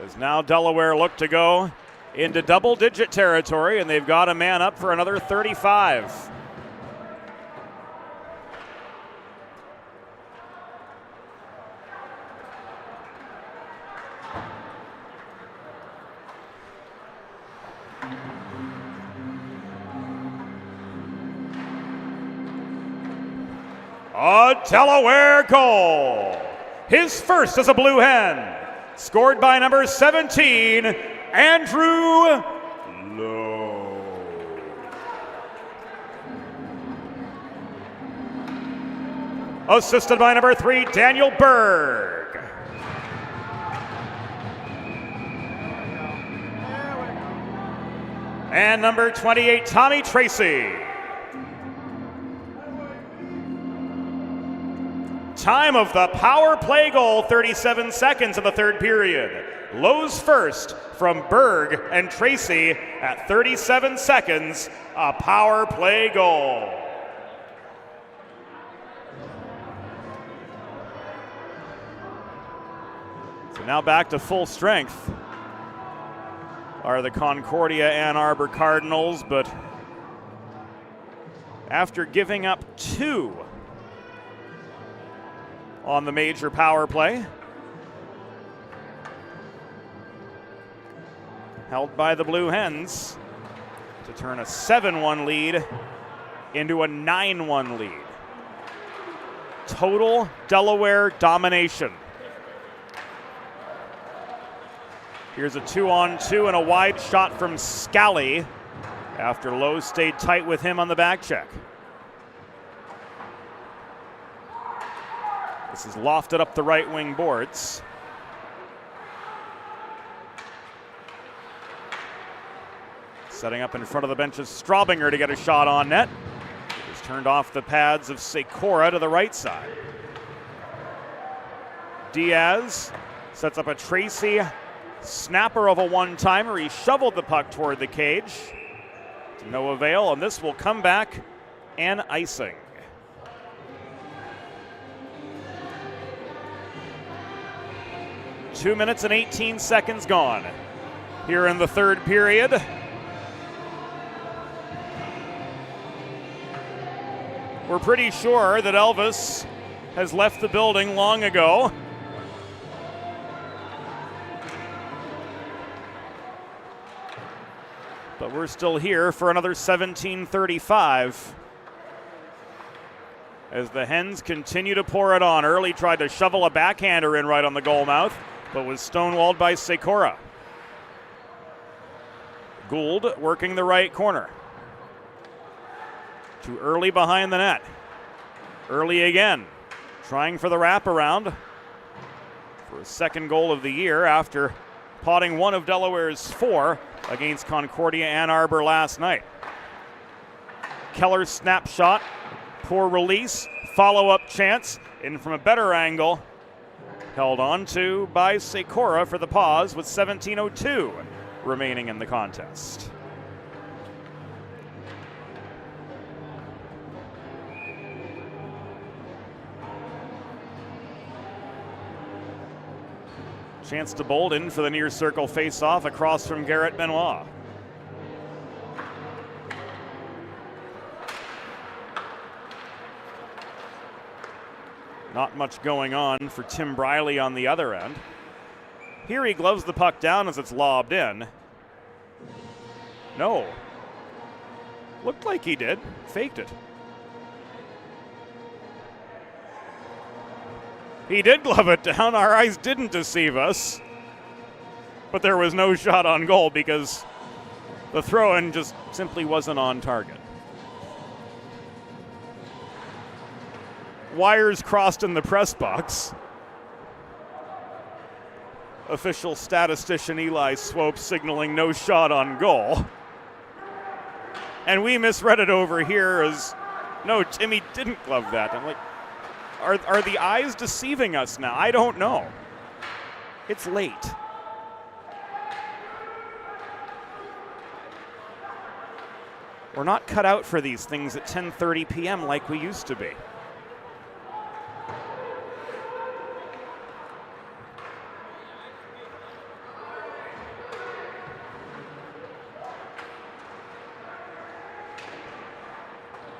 As now Delaware look to go into double-digit territory, and they've got a man up for another 35. A Delaware goal. His first as a Blue Hen. Scored by number 17, Andrew Lowe. Assisted by number 3, Daniel Berg. And number 28, Tommy Tracy. Time of the power play goal, 37 seconds of the third period. Lowe's first from Berg and Tracy at 37 seconds, a power play goal. So now back to full strength are the Concordia and Arbor Cardinals, but after giving up 2 on the major power play, held by the Blue Hens to turn a 7-1 lead into a 9-1 lead. Total Delaware domination. Here's a 2-on-2 and a wide shot from Scally after Lowe stayed tight with him on the back check. This is lofted up the right wing boards. Setting up in front of the bench is Straubinger to get a shot on net. He's turned off the pads of Sikora to the right side. Diaz sets up a Tracy snapper of a one-timer. He shoveled the puck toward the cage. To no avail, and this will come back and icing. Two minutes and 18 seconds gone here in the third period. We're pretty sure that Elvis has left the building long ago. But we're still here for another 17:35 as the Hens continue to pour it on. Early tried to shovel a backhander in right on the goal mouth, but was stonewalled by Sikora. Gould working the right corner. Too early behind the net. Early again, trying for the wraparound for his second goal of the year after potting one of Delaware's 4 against Concordia and Arbor last night. Keller snapshot, poor release, follow-up chance, in from a better angle. Held on to by Sikora for the pause with 17:02 remaining in the contest. Chance to Bolden for the near circle face-off across from Garrett Benoit. Not much going on for Tim Briley on the other end. Here he gloves the puck down as it's lobbed in. No. Looked like he did. Faked it. He did glove it down. Our eyes didn't deceive us. But there was no shot on goal because the throw-in just simply wasn't on target. Wires crossed in the press box. Official statistician Eli Swope signaling no shot on goal. And we misread it over here as, no, Timmy didn't glove that. I'm like, are the eyes deceiving us now? I don't know. It's late. We're not cut out for these things at 10:30 p.m. like we used to be.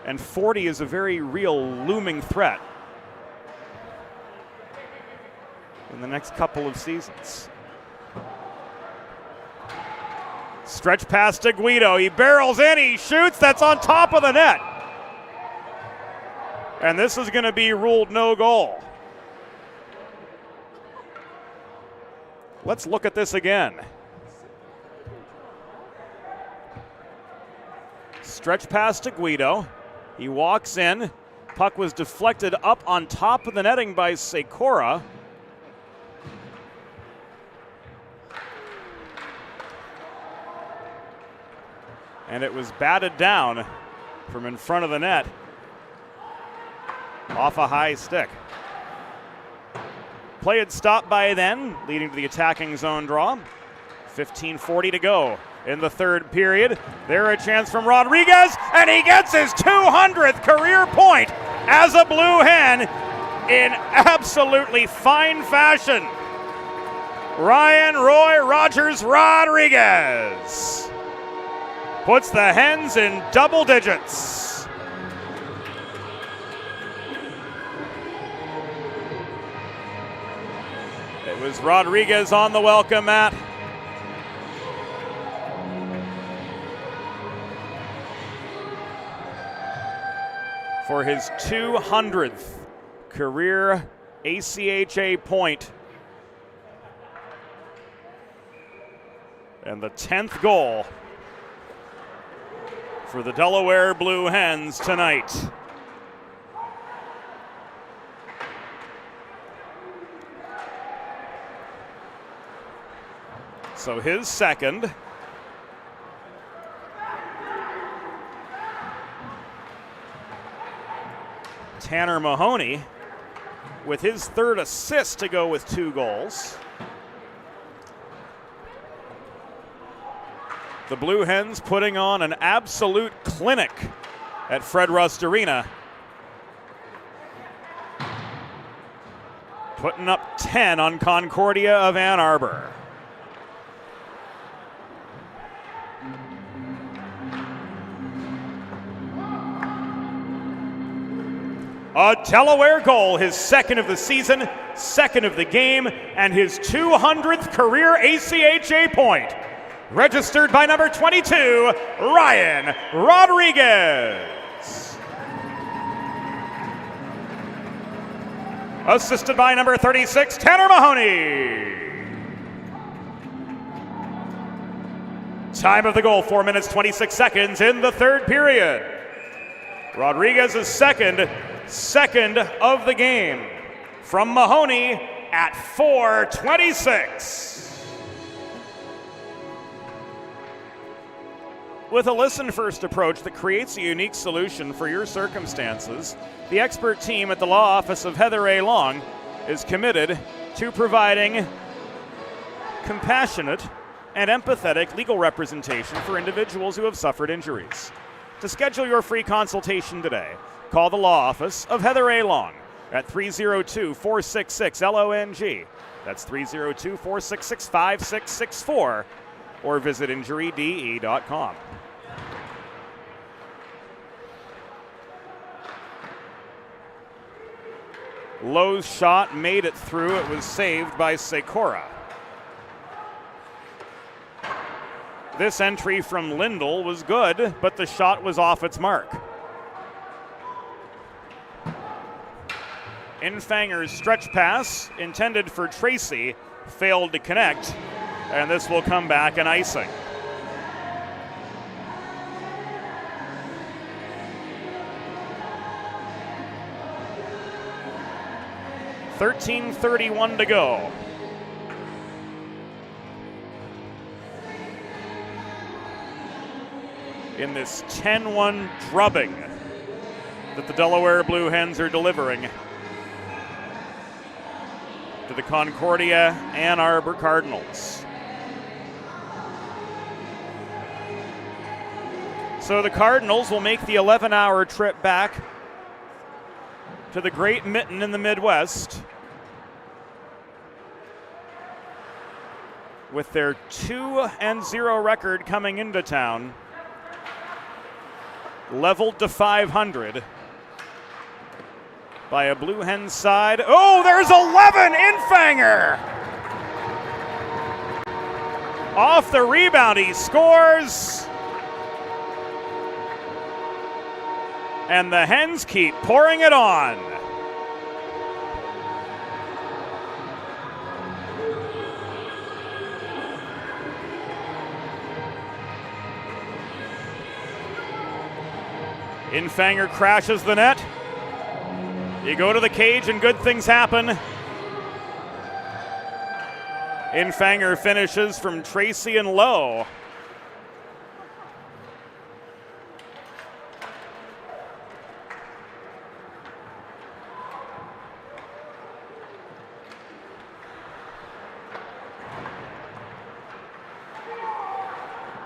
And 40 is a very real looming threat in the next couple of seasons. Stretch pass to Guido. He barrels in, he shoots, that's on top of the net. And this is going to be ruled no goal. Let's look at this again. Stretch pass to Guido. He walks in. Puck was deflected up on top of the netting by Sikora. And it was batted down from in front of the net off a high stick. Play had stopped by then, leading to the attacking zone draw. 15:40 to go in the third period. There a chance from Rodriguez, and he gets his 200th career point as a Blue Hen in absolutely fine fashion. Ryan Roy Rogers Rodriguez puts the Hens in double digits. It was Rodriguez on the welcome mat. For his 200th career ACHA point. And the 10th goal for the Delaware Blue Hens tonight. So his second. Tanner Mahoney with his third assist to go with 2 goals. The Blue Hens putting on an absolute clinic at Fred Rust Arena. Putting up 10 on Concordia of Ann Arbor. A Delaware goal, his second of the season, second of the game, and his 200th career ACHA point. Registered by number 22, Ryan Rodriguez. Assisted by number 36, Tanner Mahoney. Time of the goal, 4 minutes, 26 seconds in the third period. Rodriguez's second of the game from Mahoney at 4:26. With a listen-first approach that creates a unique solution for your circumstances, the expert team at the law office of Heather A. Long is committed to providing compassionate and empathetic legal representation for individuals who have suffered injuries. To schedule your free consultation today, call the law office of Heather A. Long at 302-466-LONG. That's 302-466-5664, or visit injuryde.com. Lowe's shot made it through. It was saved by Sekora. This entry from Lindell was good, but the shot was off its mark. Infanger's stretch pass, intended for Tracy, failed to connect, and this will come back an icing. .13:31 to go. In this 10-1 drubbing that the Delaware Blue Hens are delivering to the Concordia and Arbor Cardinals. So the Cardinals will make the 11-hour trip back to the Great Mitten in the Midwest with their 2-0 record coming into town, leveled to 500 by a Blue Hen side. Oh, there's 11, Infanger! Off the rebound, he scores. And the Hens keep pouring it on. Infanger crashes the net. You go to the cage and good things happen. Infanger finishes from Tracy and Lowe.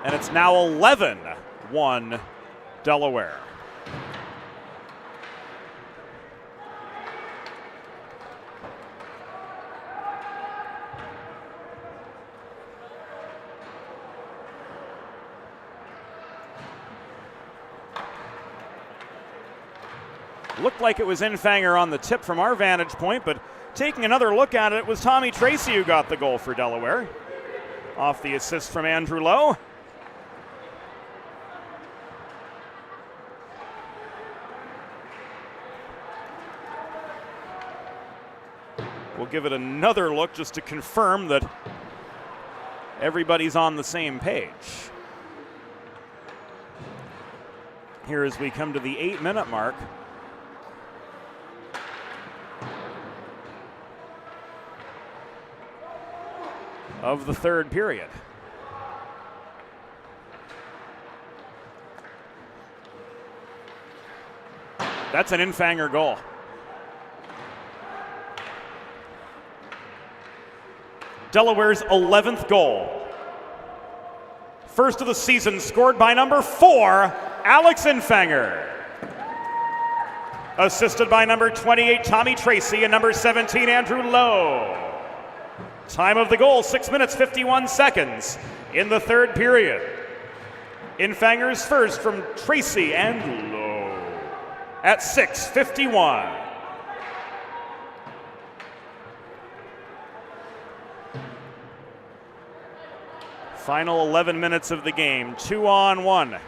And it's now 11-1 Delaware. Looked like it was Infanger on the tip from our vantage point, but taking another look at it, it was Tommy Tracy who got the goal for Delaware, off the assist from Andrew Lowe. We'll give it another look just to confirm that everybody's on the same page. Here as we come to the 8-minute mark. Of the third period. That's an Infanger goal. Delaware's 11th goal. First of the season, scored by number 4, Alex Infanger. Assisted by number 28, Tommy Tracy, and number 17, Andrew Lowe. Time of the goal, 6 minutes, 51 seconds in the third period. Infanger's first from Tracy and Lowe at 6:51. Final 11 minutes of the game, 2-on-1.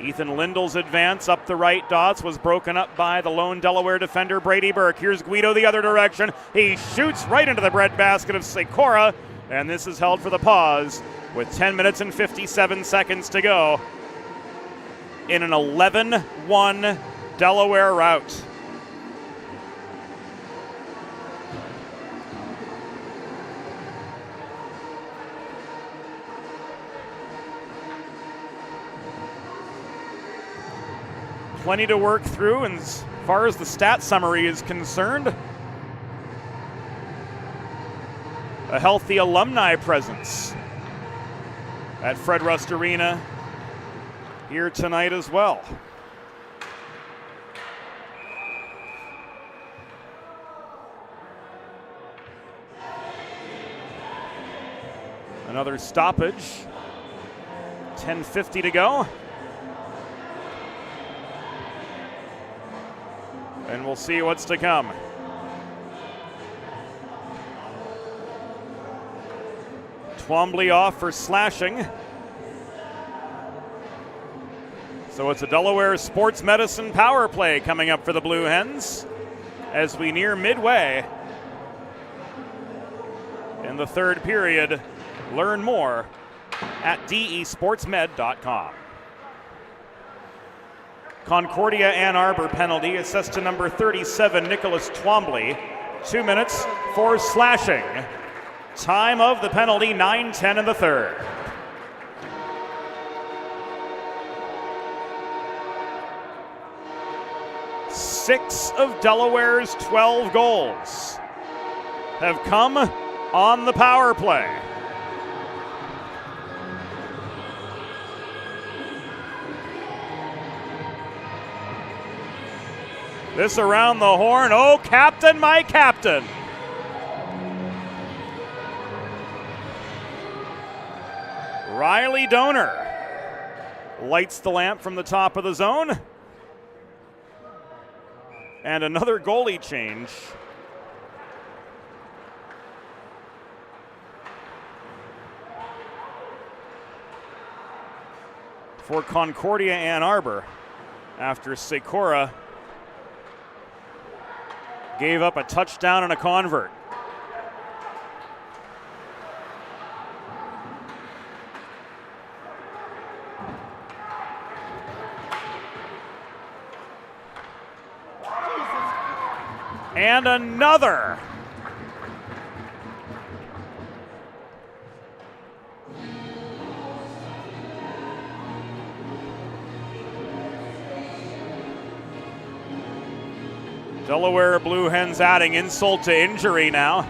Ethan Lindell's advance up the right dots was broken up by the lone Delaware defender, Brady Burke. Here's Guido the other direction. He shoots right into the breadbasket of Sekora, and this is held for the pause with 10 minutes and 57 seconds to go in an 11-1 Delaware rout. Plenty to work through, and as far as the stat summary is concerned, a healthy alumni presence at Fred Rust Arena here tonight as well. Another stoppage, 10:50 to go. And we'll see what's to come. Twombly off for slashing. So it's a Delaware Sports Medicine power play coming up for the Blue Hens as we near midway in the third period. Learn more at desportsmed.com. Concordia Ann Arbor penalty assessed to number 37, Nicholas Twombly. 2 minutes for slashing. Time of the penalty, 9:10 in the third. Six of Delaware's 12 goals have come on the power play. This around the horn. Oh, captain, my captain. Riley Donor lights the lamp from the top of the zone. And another goalie change. For Concordia Ann Arbor after Sikora gave up a touchdown and a convert. And another. Delaware Blue Hens adding insult to injury now.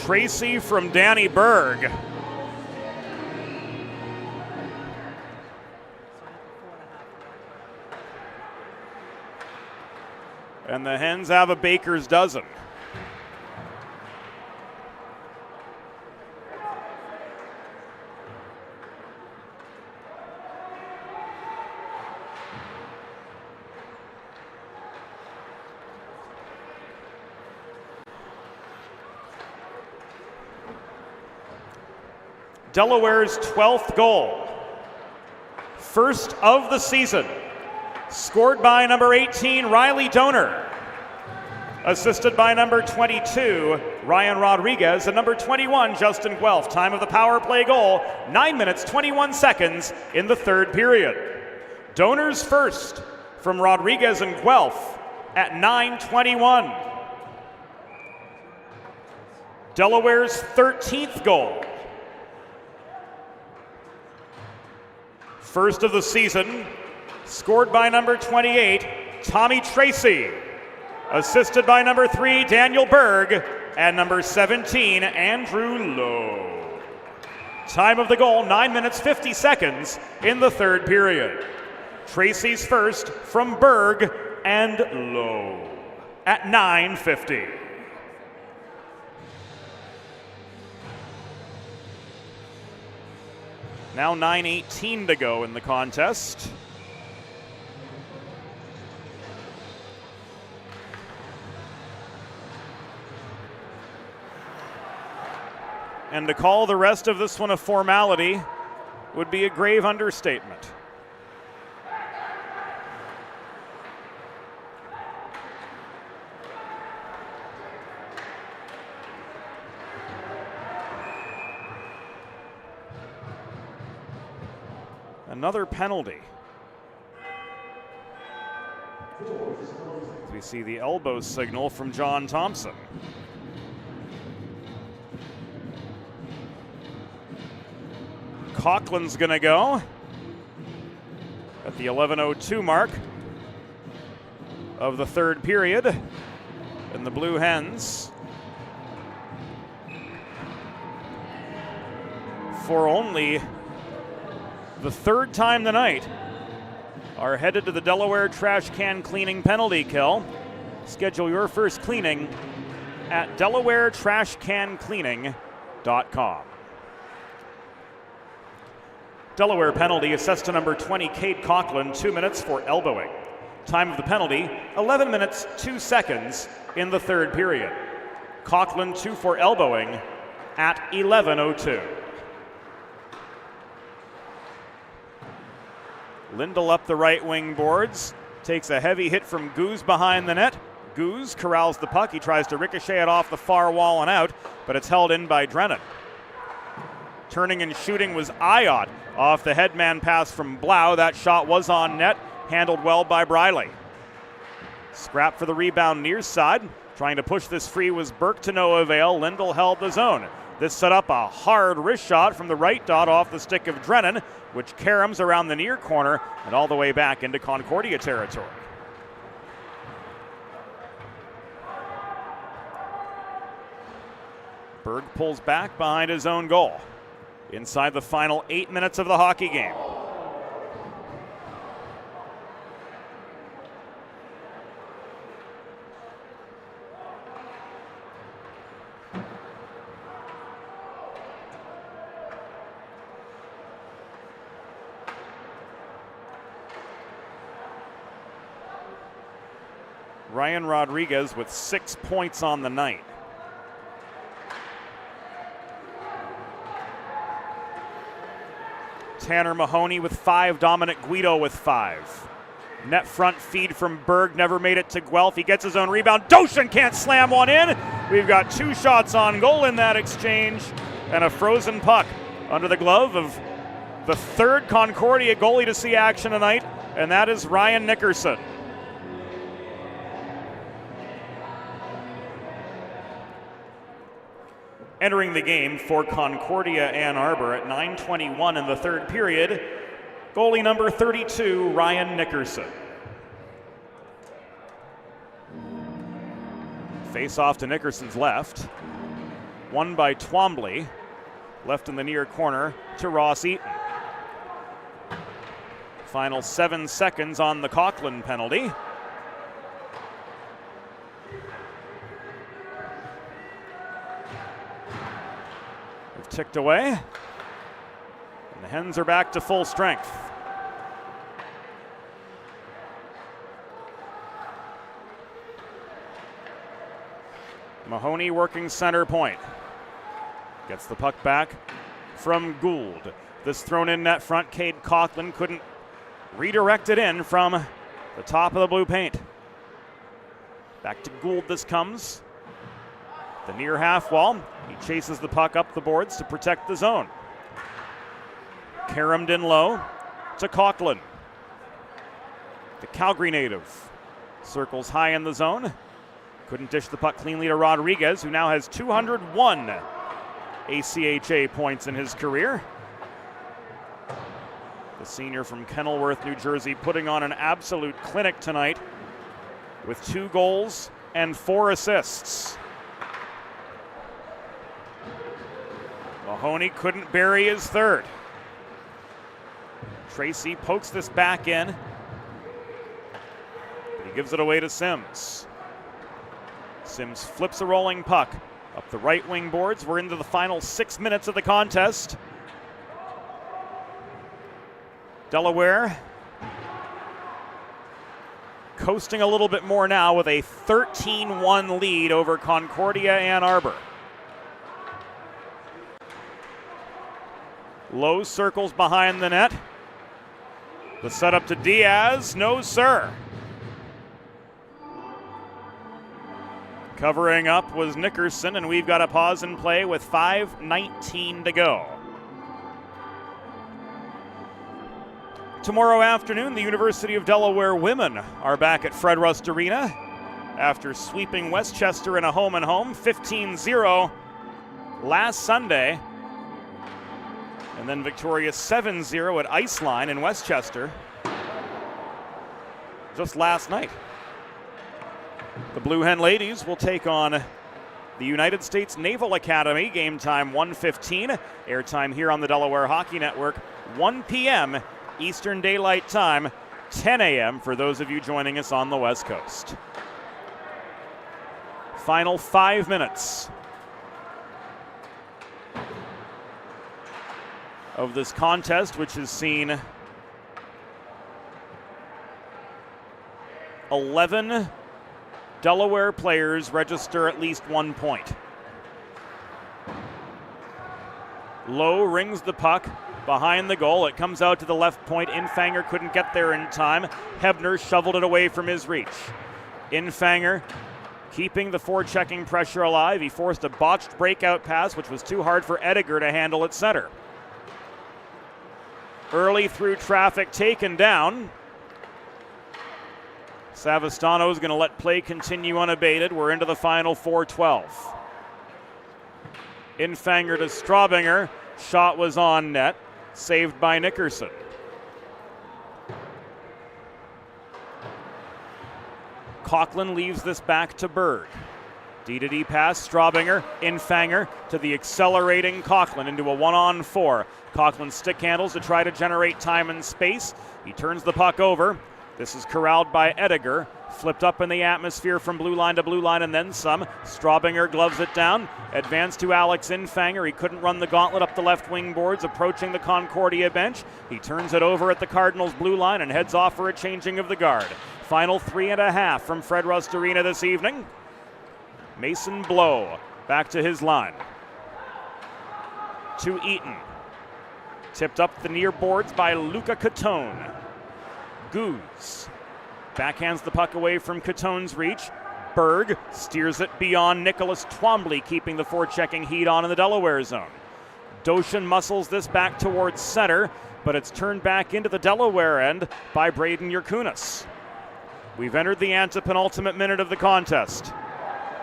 Tracy from Danny Berg. And the Hens have a baker's dozen. Delaware's 12th goal, first of the season, scored by number 18, Riley Donor, assisted by number 22, Ryan Rodriguez, and number 21, Justin Guelph. Time of the power play goal, 9 minutes, 21 seconds in the third period. Donor's first from Rodriguez and Guelph at 9:21. Delaware's 13th goal, first of the season, scored by number 28, Tommy Tracy, assisted by number 3, Daniel Berg, and number 17, Andrew Lowe. Time of the goal, 9 minutes, 50 seconds in the third period. Tracy's first from Berg and Lowe at 9:50. Now 9:18 to go in the contest. And to call the rest of this one a formality would be a grave understatement. Another penalty. We see the elbow signal from John Thompson. Coughlin's going to go at the 11:02 mark of the third period. And the Blue Hens, for only the third time tonight, are headed to the Delaware trash can cleaning penalty kill. Schedule your first cleaning at DelawareTrashCanCleaning.com. Delaware penalty assessed to number 20, Cade Coughlin, 2 minutes for elbowing. Time of the penalty, 11 minutes, 2 seconds in the third period. Coughlin 2 for elbowing at 11:02. Lindell up the right wing boards, takes a heavy hit from Goose behind the net. Goose corrals the puck. He tries to ricochet it off the far wall and out, but it's held in by Drennan. Turning and shooting was Ayotte off the headman pass from Blau. That shot was on net, handled well by Briley. Scrap for the rebound near side. Trying to push this free was Burke to no avail. Lindell held the zone. This set up a hard wrist shot from the right dot off the stick of Drennan, which caroms around the near corner and all the way back into Concordia territory. Berg pulls back behind his own goal. Inside the final 8 minutes of the hockey game. Ryan Rodriguez with 6 points on the night. Tanner Mahoney with 5, Dominic Guido with 5. Net front feed from Berg, never made it to Guelph. He gets his own rebound. Doshin can't slam one in. We've got 2 shots on goal in that exchange and a frozen puck under the glove of the third Concordia goalie to see action tonight, and that is Ryan Nickerson. Entering the game for Concordia Ann Arbor at 9:21 in the third period, goalie number 32, Ryan Nickerson. Face off to Nickerson's left. Won by Twombly. Left in the near corner to Ross Eaton. Final 7 seconds on the Coughlin penalty. Ticked away, and the Hens are back to full strength. Mahoney working center point. Gets the puck back from Gould. This thrown in net front, Cade Coughlin couldn't redirect it in from the top of the blue paint. Back to Gould this comes. The near half wall. He chases the puck up the boards to protect the zone. Caromed in low to Coughlin. The Calgary native circles high in the zone. Couldn't dish the puck cleanly to Rodriguez, who now has 201 ACHA points in his career. The senior from Kenilworth, New Jersey, putting on an absolute clinic tonight with 2 goals and 4 assists. Mahoney couldn't bury his third. Tracy pokes this back in, but he gives it away to Sims. Sims flips a rolling puck up the right wing boards. We're into the final 6 minutes of the contest. Delaware coasting a little bit more now with a 13-1 lead over Concordia Ann Arbor. Low circles behind the net. The setup to Diaz, no sir. Covering up was Nickerson, and we've got a pause in play with 5:19 to go. Tomorrow afternoon, the University of Delaware women are back at Fred Rust Arena after sweeping Westchester in a home-and-home 15-0 last Sunday. And then victorious 7-0 at Iceline in Westchester just last night. The Blue Hen ladies will take on the United States Naval Academy. Game time 1:15. Airtime here on the Delaware Hockey Network, 1 p.m. Eastern Daylight Time, 10 a.m. for those of you joining us on the West Coast. Final 5 minutes of this contest, which has seen 11 Delaware players register at least 1 point. Lowe rings the puck behind the goal. It comes out to the left point. Infanger couldn't get there in time. Hebner shoveled it away from his reach. Infanger keeping the forechecking pressure alive. He forced a botched breakout pass, which was too hard for Ediger to handle at center. Early through traffic, taken down. Savastano is going to let play continue unabated. We're into the final 4:12. Infanger to Straubinger. Shot was on net. Saved by Nickerson. Coughlin leaves this back to Berg. D-to-D pass, Straubinger, Infanger to the accelerating Coughlin into a 1-on-4. Coughlin stick handles to try to generate time and space. He turns the puck over. This is corralled by Ediger. Flipped up in the atmosphere from blue line to blue line and then some. Straubinger gloves it down. Advanced to Alex Infanger. He couldn't run the gauntlet up the left wing boards, approaching the Concordia bench. He turns it over at the Cardinals' blue line and heads off for a changing of the guard. Final 3.5 from Fred Rust Arena this evening. Mason Blow back to his line. To Eaton. Tipped up the near boards by Luca Catone. Goose backhands the puck away from Catone's reach. Berg steers it beyond Nicholas Twombly, keeping the forechecking heat on in the Delaware zone. Doshin muscles this back towards center, but it's turned back into the Delaware end by Braden Yerkunis. We've entered the antepenultimate minute of the contest.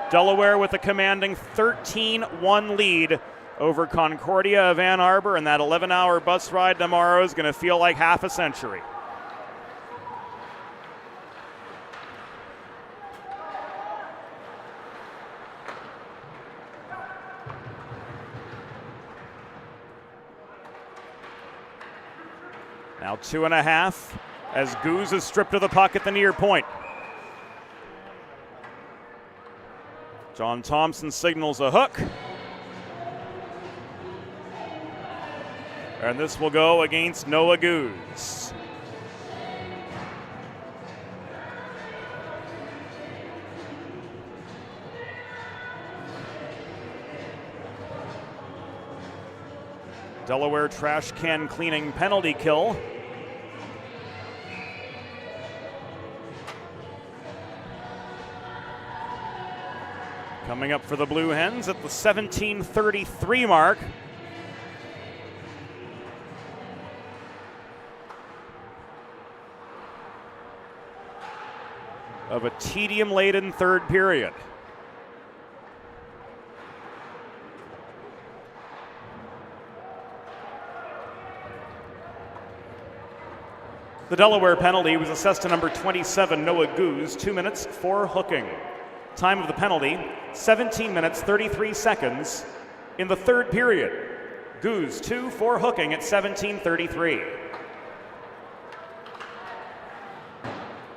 Delaware with a commanding 13-1 lead over Concordia of Ann Arbor, and that 11-hour bus ride tomorrow is going to feel like half a century. Now 2.5 as Goose is stripped of the puck at the near point. John Thompson signals a hook. And this will go against Noah Goose. Delaware trash can cleaning penalty kill. Coming up for the Blue Hens at the 17:33 mark. Of a tedium-laden third period. The Delaware penalty was assessed to number 27, Noah Goose, 2 minutes for hooking. Time of the penalty, 17 minutes, 33 seconds in the third period. Goose 2 for hooking at 17:33.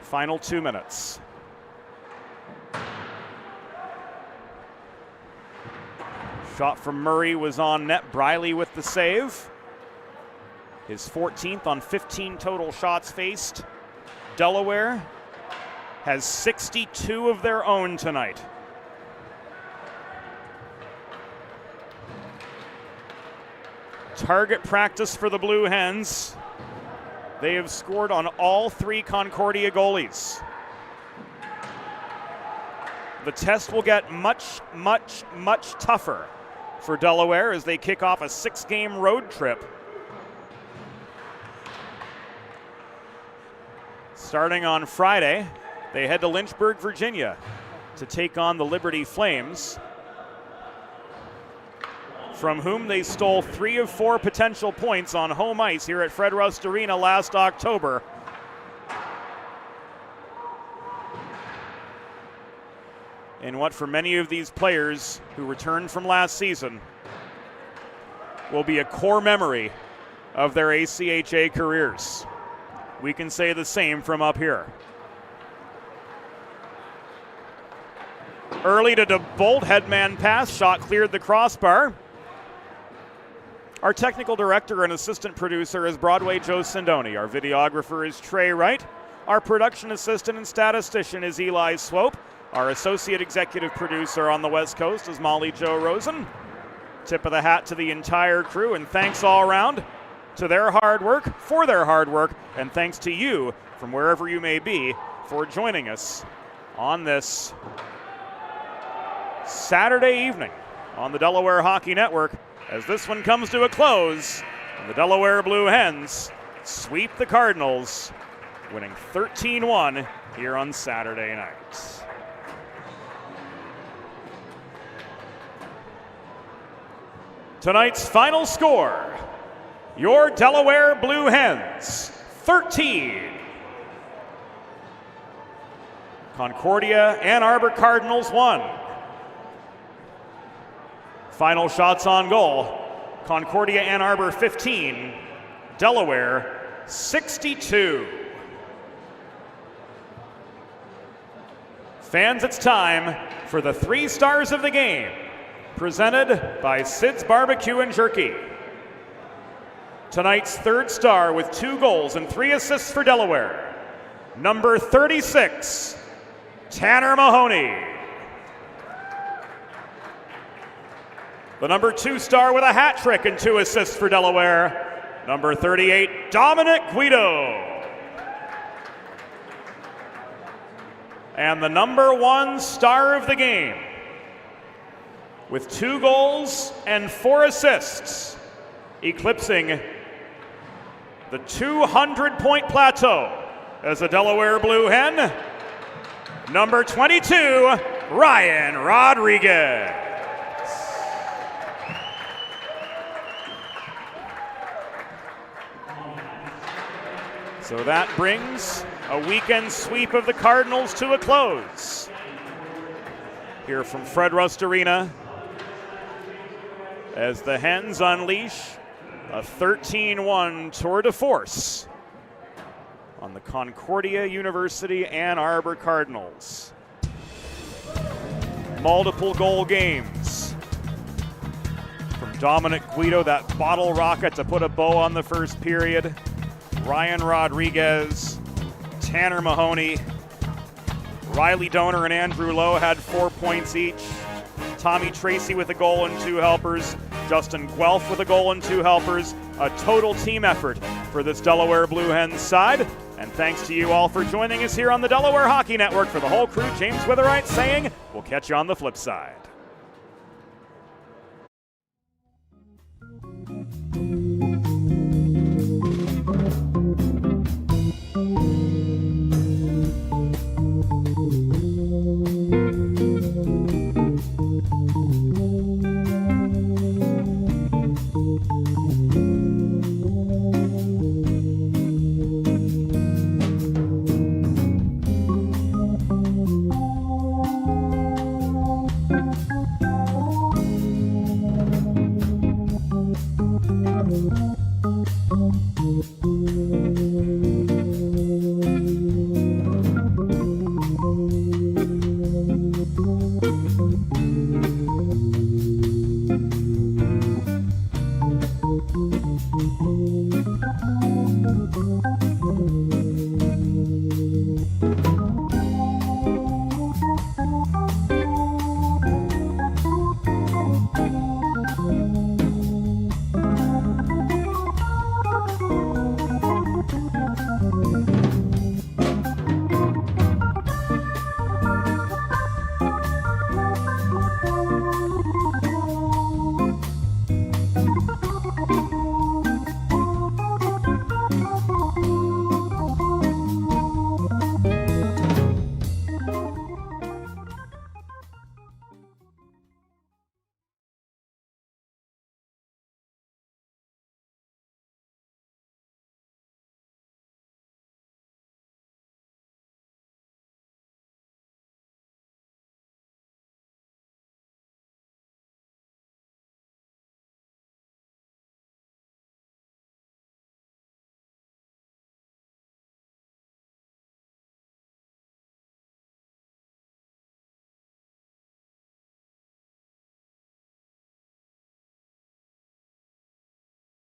Final 2 minutes. Shot from Murray was on net. Briley with the save. His 14th on 15 total shots faced. Delaware has 62 of their own tonight. Target practice for the Blue Hens. They have scored on all 3 Concordia goalies. The test will get much, much, much tougher for Delaware as they kick off a 6-game road trip. Starting on Friday, they head to Lynchburg, Virginia to take on the Liberty Flames. from whom they stole 3 of 4 potential points on home ice here at Fred Rust Arena last October. In what for many of these players who returned from last season will be a core memory of their ACHA careers. We can say the same from up here. Early to DeBolt, headman pass, shot cleared the crossbar. Our technical director and assistant producer is Broadway Joe Sindoni. Our videographer is Trey Wright. Our production assistant and statistician is Eli Swope. Our associate executive producer on the West Coast is Molly Jo Rosen. Tip of the hat to the entire crew, and thanks all around to their hard work, for their hard work, and thanks to you from wherever you may be for joining us on this Saturday evening on the Delaware Hockey Network as this one comes to a close and the Delaware Blue Hens sweep the Cardinals, winning 13-1 here on Saturday night. Tonight's final score, your Delaware Blue Hens, 13. Concordia and Arbor Cardinals, 1. Final shots on goal, Concordia Ann Arbor 15, Delaware 62. Fans, it's time for the 3 stars of the game, presented by Sid's Barbecue and Jerky. Tonight's 3rd star with 2 goals and 3 assists for Delaware, number 36, Tanner Mahoney. The number 2 star with a hat trick and 2 assists for Delaware, number 38, Dominic Guido. And the number 1 star of the game, with 2 goals and 4 assists, eclipsing the 200-point plateau as a Delaware Blue Hen, number 22, Ryan Rodriguez. So that brings a weekend sweep of the Cardinals to a close. Here from Fred Rust Arena, as the Hens unleash a 13-1 tour de force on the Concordia University Ann Arbor Cardinals. Multiple goal games from Dominic Guido, that bottle rocket to put a bow on the first period. Ryan Rodriguez, Tanner Mahoney, Riley Donor and Andrew Lowe had 4 points each. Tommy Tracy with a goal and 2 helpers. Justin Guelph with a goal and 2 helpers. A total team effort for this Delaware Blue Hens side. And thanks to you all for joining us here on the Delaware Hockey Network. For the whole crew, James Witherite saying, we'll catch you on the flip side.